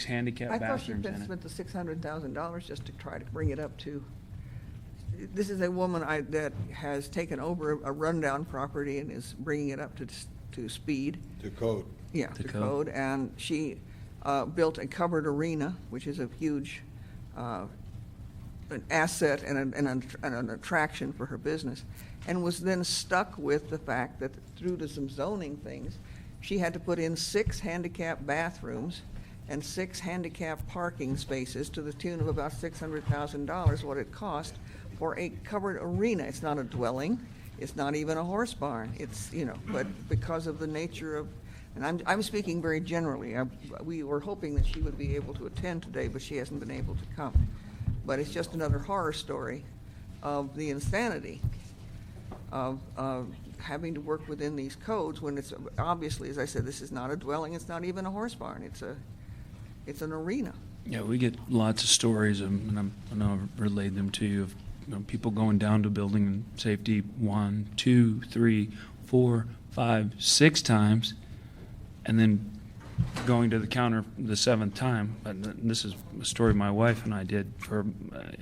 handicap bathrooms in it. I thought she spent the $600,000 just to try to bring it up to. This is a woman that has taken over a rundown property and is bringing it up to speed. To code. Yeah, to code. And she built a covered arena, which is a huge an asset and an attraction for her business, and was then stuck with the fact that through to some zoning things, she had to put in 6 handicap bathrooms and 6 handicap parking spaces to the tune of about $600,000, what it cost for a covered arena. It's not a dwelling. It's not even a horse barn. It's, but because of the nature of, and I'm speaking very generally. We were hoping that she would be able to attend today, but she hasn't been able to come. But it's just another horror story of the insanity of having to work within these codes when it's obviously, as I said, this is not a dwelling, it's not even a horse barn, it's an arena. Yeah, we get lots of stories, and I've relayed them to you, of people going down to building and safety 1, 2, 3, 4, 5, 6 times, and then going to the counter the 7th time. And this is a story my wife and I did for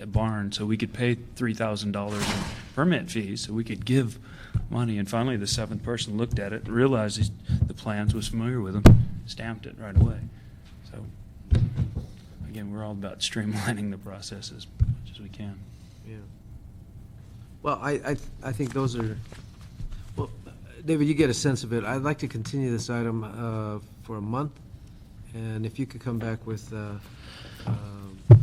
a barn, so we could pay $3,000 in permit fees, so we could give money. And finally, the 7th person looked at it and realized the plans, was familiar with them, stamped it right away. So, again, we're all about streamlining the process as much as we can. Yeah. Well, I think those are, well, David, you get a sense of it. I'd like to continue this item for a month, and if you could come back with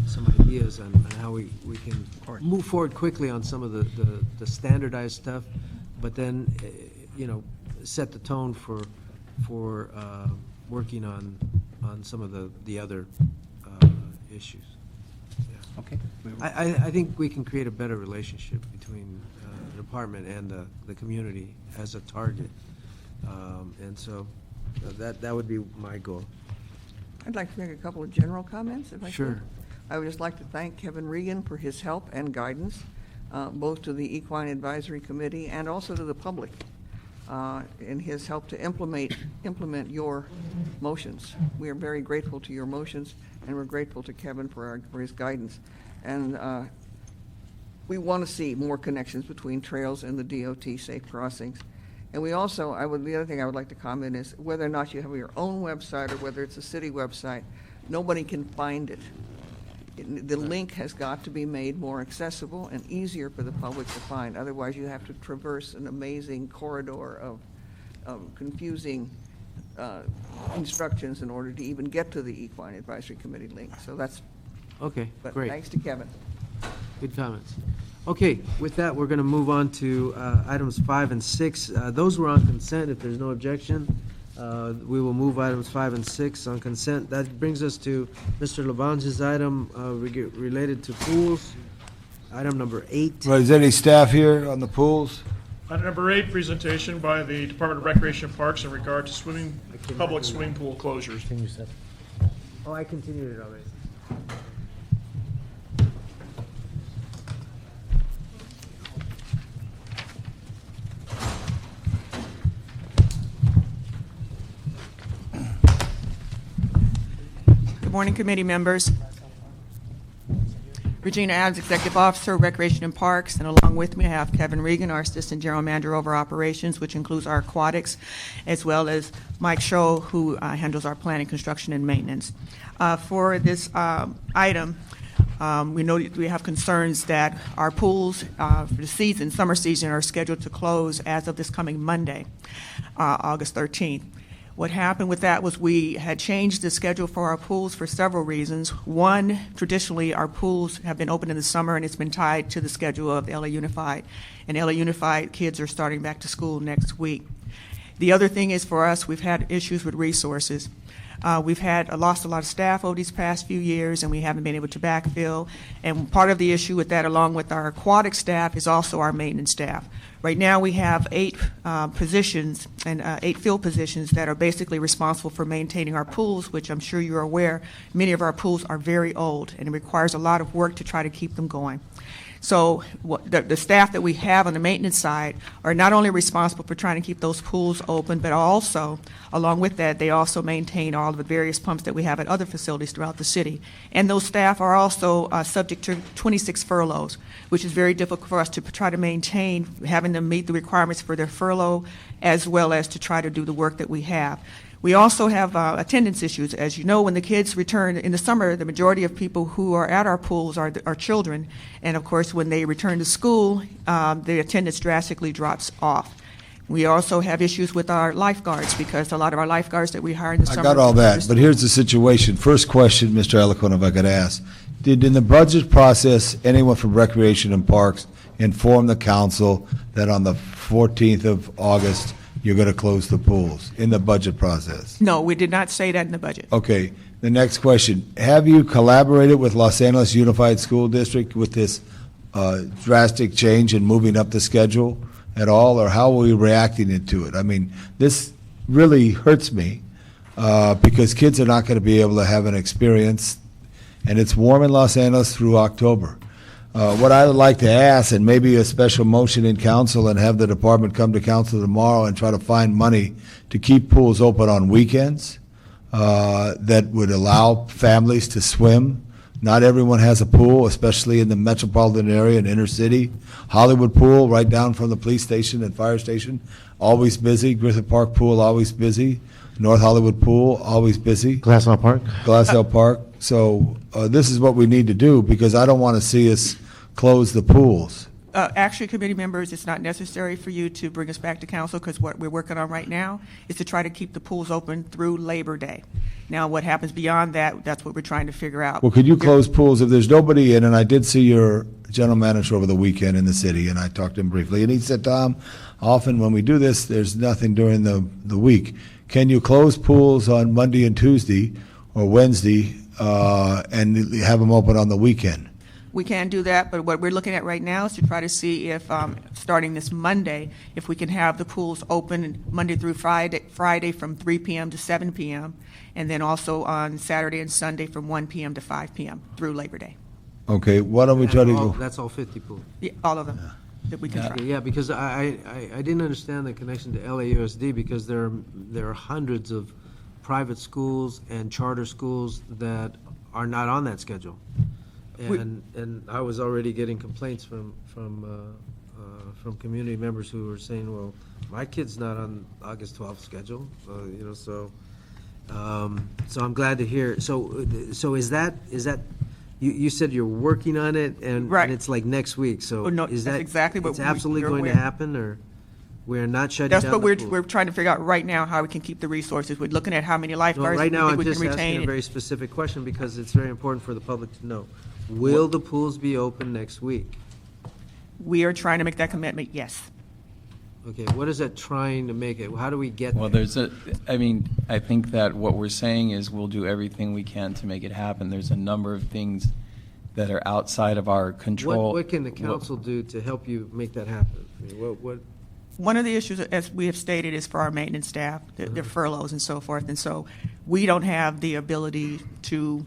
some ideas on how we can move forward quickly on some of the standardized stuff, but then, set the tone for working on some of the other issues. Yeah. Okay. I think we can create a better relationship between the department and the community as a target. And so that would be my goal. I'd like to make a couple of general comments, if I could. Sure. I would just like to thank Kevin Regan for his help and guidance, both to the Equine Advisory Committee and also to the public, in his help to implement your motions. We are very grateful to your motions, and we're grateful to Kevin for his guidance. And we want to see more connections between trails and the DOT safe crossings. And we also, the other thing I would like to comment is whether or not you have your own website or whether it's a city website, nobody can find it. The link has got to be made more accessible and easier for the public to find. Otherwise, you have to traverse an amazing corridor of confusing instructions in order to even get to the Equine Advisory Committee link. So that's, Okay, but great. thanks to Kevin. Good comments. Okay, with that, we're going to move on to items 5 and 6. Those were on consent. If there's no objection, we will move items 5 and 6 on consent. That brings us to Mr. Labange's item related to pools, item number 8. Right, is there any staff here on the pools? Item number 8, presentation by the Department of Recreation and Parks in regard to public swimming pool closures. Oh, I continued it already. Good morning, committee members. Regina Adams, Executive Officer, Recreation and Parks, and along with me I have Kevin Regan, our Assistant General Manager over Operations, which includes our aquatics, as well as Mike Scholl, who handles our planning, construction, and maintenance. For this item, we know that we have concerns that our pools for the summer season, are scheduled to close as of this coming Monday, August 13th. What happened with that was we had changed the schedule for our pools for several reasons. One, traditionally our pools have been open in the summer and it's been tied to the schedule of LA Unified. And LA Unified kids are starting back to school next week. The other thing is for us, we've had issues with resources. We've lost a lot of staff over these past few years, and we haven't been able to backfill. And part of the issue with that, along with our aquatic staff, is also our maintenance staff. Right now, we have 8 positions and 8 field positions that are basically responsible for maintaining our pools, which I'm sure you're aware, many of our pools are very old, and it requires a lot of work to try to keep them going. So the staff that we have on the maintenance side are not only responsible for trying to keep those pools open, but also, along with that, they also maintain all of the various pumps that we have at other facilities throughout the city. And those staff are also subject to 26 furloughs, which is very difficult for us to try to maintain, having them meet the requirements for their furlough, as well as to try to do the work that we have. We also have attendance issues. As you know, when the kids return in the summer, the majority of people who are at our pools are children. And of course, when they return to school, the attendance drastically drops off. We also have issues with our lifeguards because a lot of our lifeguards that we hire in the summer. I got all that, but here's the situation. First question, Mr. Eloquent, if I could ask. Did in the budget process, anyone from Recreation and Parks inform the council that on the 14th of August, you're going to close the pools in the budget process? No, we did not say that in the budget. Okay. The next question. Have you collaborated with Los Angeles Unified School District with this drastic change in moving up the schedule at all, or how are we reacting to it? I mean, this really hurts me because kids are not going to be able to have an experience, and it's warm in Los Angeles through October. What I would like to ask, and maybe a special motion in council and have the department come to council tomorrow and try to find money to keep pools open on weekends that would allow families to swim. Not everyone has a pool, especially in the metropolitan area and inner city. Hollywood Pool, right down from the police station and fire station, always busy. Griffith Park Pool, always busy. North Hollywood Pool, always busy. Glassell Park? Glassell Park. So this is what we need to do, because I don't want to see us close the pools. Actually, committee members, it's not necessary for you to bring us back to council, because what we're working on right now is to try to keep the pools open through Labor Day. Now, what happens beyond that, that's what we're trying to figure out. Well, could you close pools if there's nobody in? And I did see your general manager over the weekend in the city, and I talked to him briefly. And he said, Tom, often when we do this, there's nothing during the week. Can you close pools on Monday and Tuesday or Wednesday and have them open on the weekend? We can do that, but what we're looking at right now is to try to see if, starting this Monday, if we can have the pools open Monday through Friday from 3 p.m. to 7 p.m., and then also on Saturday and Sunday from 1 p.m. to 5 p.m. through Labor Day. Okay, why don't we try to go? That's all 50 pools. Yeah, all of them that we can try. Yeah, because I didn't understand the connection to LAUSD, because there are hundreds of private schools and charter schools that are not on that schedule. And I was already getting complaints from community members who were saying, well, my kid's not on August 12th schedule, so I'm glad to hear. So is that you said you're working on it, and it's like next week. So no, is that that's exactly what it's absolutely we're going to aware. happen, or we're not shutting That's down? what the pool? we're trying to figure out right now, how we can keep the resources. We're looking at how many No, lifeguards right now, I'm we just can asking retain. a very specific question, because it's very important for the public to know. Will the pools be open next week? We are trying to make that commitment, yes. Okay, what is that trying to make it? How do we get Well, there? I think that what we're saying is we'll do everything we can to make it happen. There's a number of things that are outside of our control. What can the council do to help you make that happen? I mean, what? One of the issues, as we have stated, is for our maintenance staff, their furloughs and so forth. And so we don't have the ability to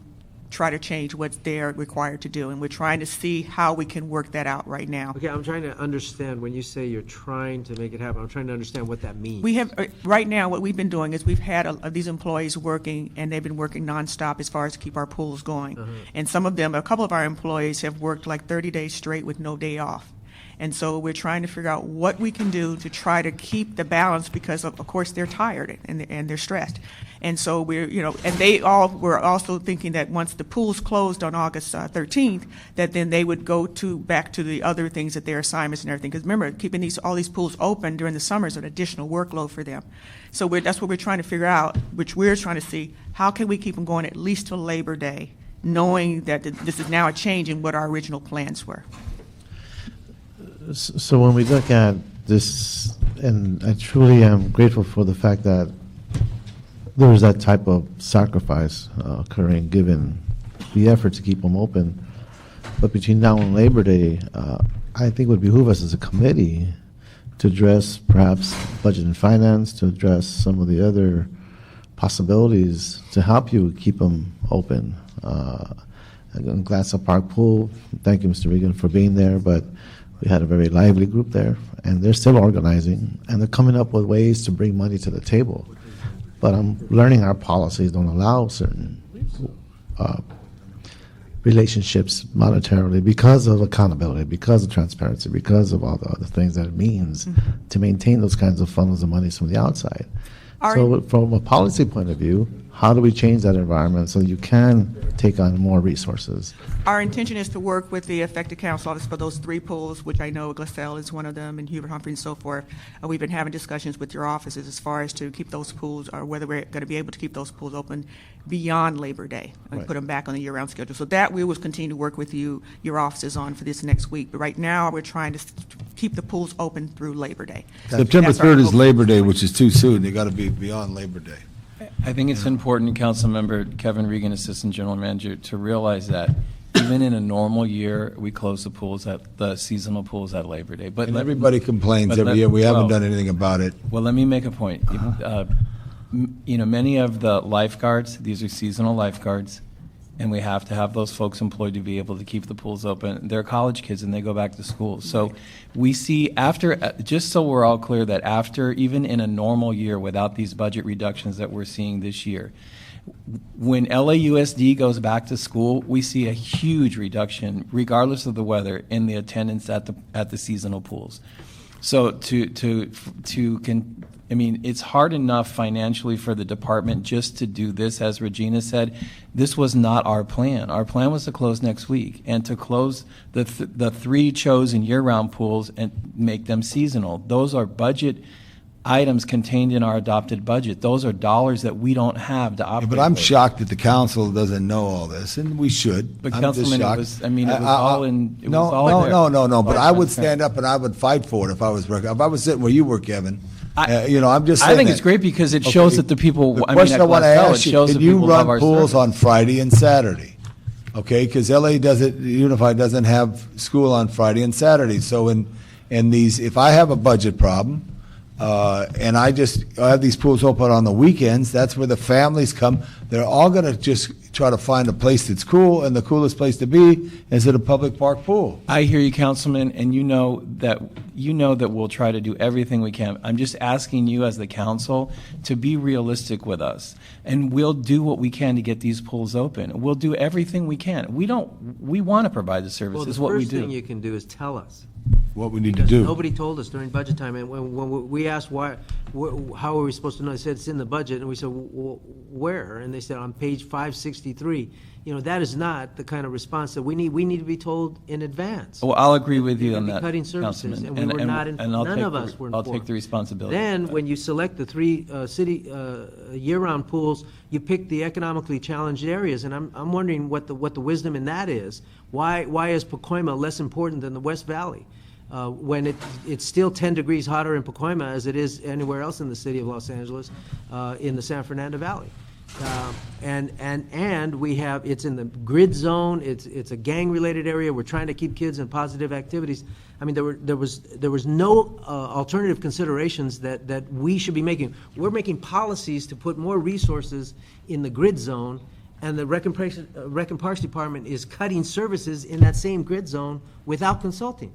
try to change what they're required to do. And we're trying to see how we can work that out right now. Okay, I'm trying to understand, when you say you're trying to make it happen, I'm trying to understand what that means. We have, right now, what we've been doing is we've had these employees working, and they've been working nonstop as far as to keep our pools going. And some of them, a couple of our employees have worked like 30 days straight with no day off. And so we're trying to figure out what we can do to try to keep the balance, because of course they're tired and they're stressed. And so and they all were also thinking that once the pools closed on August 13th, that then they would go back to the other things, that their assignments and everything. Because remember, keeping all these pools open during the summer is an additional workload for them. So that's what we're trying to figure out, which we're trying to see, how can we keep them going at least till Labor Day, knowing that this is now a change in what our original plans were. So when we look at this, and I truly am grateful for the fact that there was that type of sacrifice occurring, given the effort to keep them open. But between now and Labor Day, I think it would behoove us as a committee to address perhaps budget and finance, to address some of the other possibilities to help you keep them open. Glassell Park Pool, thank you, Mr. Regan, for being there, but we had a very lively group there, and they're still organizing, and they're coming up with ways to bring money to the table. But I'm learning our policies don't allow certain relationships monetarily, because of accountability, because of transparency, because of all the other things that it means to maintain those kinds of funnels of money from the outside. So from a policy point of view, how do we change that environment so you can take on more resources? Our intention is to work with the affected council office for those 3 pools, which I know Glassell is one of them, and Hubert Humphrey and so forth. We've been having discussions with your offices as far as to keep those pools, or whether we're going to be able to keep those pools open beyond Labor Day and put them back on the year-round schedule. So that we will continue to work with your offices on for this next week. But right now, we're trying to keep the pools open through Labor Day. September That's our 3rd is hope. Labor Day, which is too soon. They got to be beyond Labor Day. I think it's important, Councilmember Kevin Regan, Assistant General Manager, to realize that even in a normal year, we close the seasonal pools at Labor Day. But And everybody complains but every let- year, we haven't well- done anything about it. Well, let me make a point. Many of the lifeguards, these are seasonal lifeguards, and we have to have those folks employed to be able to keep the pools open. They're college kids and they go back to school. So we see just so we're all clear that after, even in a normal year without these budget reductions that we're seeing this year, when LAUSD goes back to school, we see a huge reduction, regardless of the weather, in the attendance at the seasonal pools. So it's hard enough financially for the department just to do this. As Regina said, this was not our plan. Our plan was to close next week and to close the three chosen year-round pools and make them seasonal. Those are budget items contained in our adopted budget. Those are dollars that we don't have to operate. But I'm with. shocked that the council doesn't know all this, and we should. But I'm just Councilman, it shocked. was all in. It was all there. No. But I would stand up and I would fight for it if I was sitting where you were, Kevin. I'm just saying I think that. it's great because it shows that the people. The question I want to ask you: shows can that you people love run our pools service. on Friday and Saturday? Okay, because Unified doesn't have school on Friday and Saturday. So in these, if I have a budget problem. And I have these pools open on the weekends. That's where the families come. They're all going to just try to find a place that's cool, and the coolest place to be is at a public park pool. I hear you, Councilman, and you know that we'll try to do everything we can. I'm just asking you as the council to be realistic with us, and we'll do what we can to get these pools open. We'll do everything we can. We want to provide the service. Well, Is the what we first do. thing you can do is tell us. What we need to Because do. nobody told us during budget time, and when we asked how are we supposed to know, they said it's in the budget, and we said, well, where? And they said on page 563. That is not the kind of response that we need. We need to be told in advance. Well, I'll agree with you They're on gonna that, be cutting services, Councilman. and we were not. And I'll none take of us were I'll informed. take the responsibility. Then, when you select the three city year-round pools, you pick the economically challenged areas, and I'm wondering what the wisdom in that is. Why is Pacoima less important than the West Valley? When it's still 10 degrees hotter in Pacoima as it is anywhere else in the city of Los Angeles, in the San Fernando Valley. And we have, it's in the grid zone, it's a gang-related area, we're trying to keep kids in positive activities. I mean, there was no alternative considerations that we should be making. We're making policies to put more resources in the grid zone, and the Rec and Parks Department is cutting services in that same grid zone without consulting.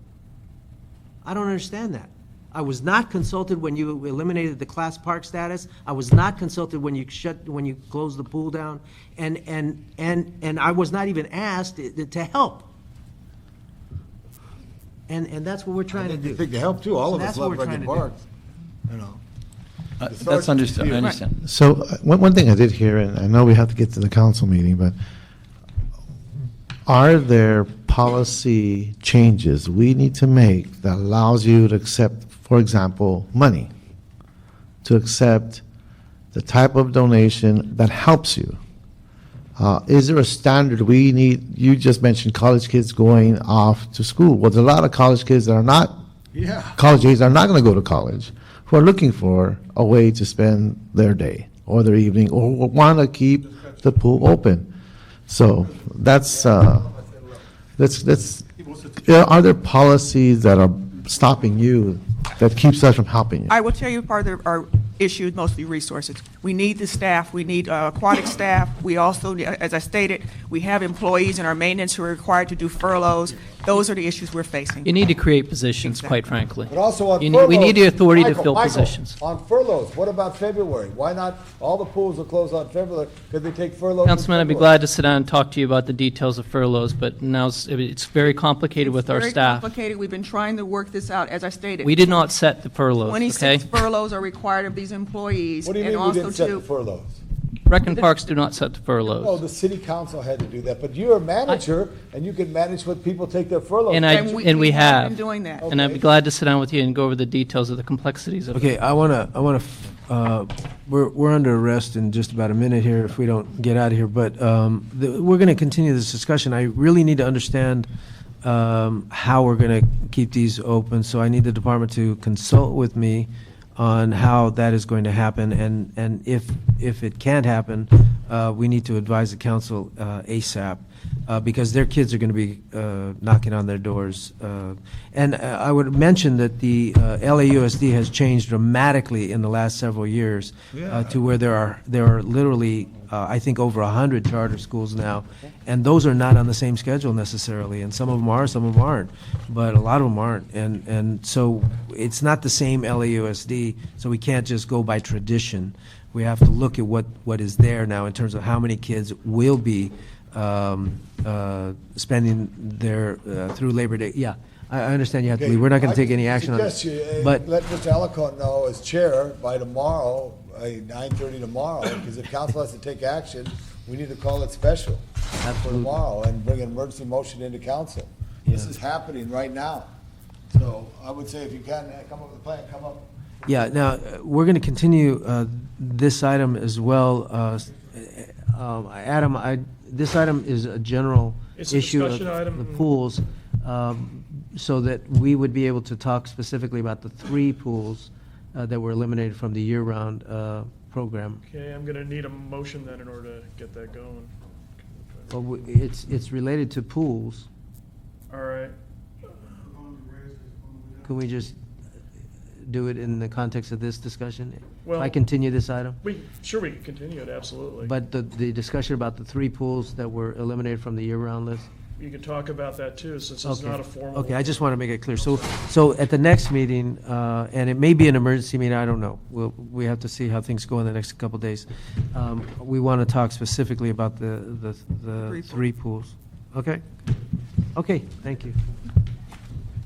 I don't understand that. I was not consulted when you eliminated the class park status. I was not consulted when you closed the pool down, and I was not even asked to help. And that's what we're trying to do. I think to help too. All of us That's what love we're Rec and trying to Parks. That's understood. I understand. So one thing I did hear, and I know we have to get to the council meeting, but are there policy changes we need to make that allows you to accept, for example, money, to accept the type of donation that helps you? Is there a standard we need? You just mentioned college kids going off to school. Well, there's a lot of college kids that are not college age, are not going to go to college, who are looking for a way to spend their day or their evening, or want to keep the pool open. So that's are there policies that are stopping you, that keeps us from helping you? I will tell you part of our issue is mostly resources. We need the staff. We need aquatic staff. We also, as I stated, we have employees in our maintenance who are required to do furloughs. Those are the issues we're facing. You need to create positions, quite frankly. But also on We furloughs. need the authority to fill Michael, positions. on furloughs, what about February? Why not, all the pools will close on February, could they take furloughs? in Councilman, I'd be February? glad to sit down and talk to you about the details of furloughs, but now it's very complicated with our Very staff. complicated. We've been trying to work this out, as I stated. We did not set the furloughs, 26 okay? furloughs are required of these employees. What do you and mean we also didn't set the to- furloughs? Rec and Parks do not set the No, furloughs. the city council had to do that, but you're a manager, and you can manage what people take their furloughs. And we have have. been doing that. And I'd be glad to sit down with you and go over the details of the complexities of it. Okay, I want to, we're under arrest in just about a minute here if we don't get out of here, but we're going to continue this discussion. I really need to understand how we're going to keep these open, so I need the department to consult with me on how that is going to happen, and if it can't happen, we need to advise the council ASAP. because their kids are going to be knocking on their doors. And I would mention that the LAUSD has changed dramatically in the last several years to where there are literally, I think, over 100 charter schools now, and those are not on the same schedule necessarily, and some of them are, some of them aren't, but a lot of them aren't. And so it's not the same LAUSD, so we can't just go by tradition. We have to look at what is there now in terms of how many kids will be spending their through Labor Day. Yeah, I understand you have to leave. We're not going to take any action on it. But let Mr. Alarcon know as chair by tomorrow, 9:30 tomorrow, because if council has to take action, we need to call it special for tomorrow and bring an emergency motion into council. This is happening right now. So I would say if you can come up with a plan, come up. Yeah, now, we're going to continue this item as well. Adam, this item is a general It's a issue of discussion item. the pools, so that we would be able to talk specifically about the 3 pools that were eliminated from the year-round program. Okay, I'm going to need a motion then in order to get that going. Well, it's related to pools. All right. Can we just do it in the context of this discussion? Well, If I continue this item? We can continue it, absolutely. But the discussion about the 3 pools that were eliminated from the year-round list? You can talk about that too, since it's not a formal. Okay, I just want to make it clear. So at the next meeting, and it may be an emergency meeting, I don't know. We have to see how things go in the next couple of days. We want to talk specifically about the 3 pools. Okay? Okay, thank you.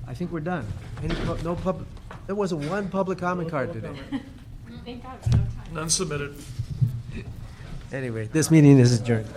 I think we're done. No public, there wasn't one public comment card today. None submitted. Anyway, this meeting is adjourned.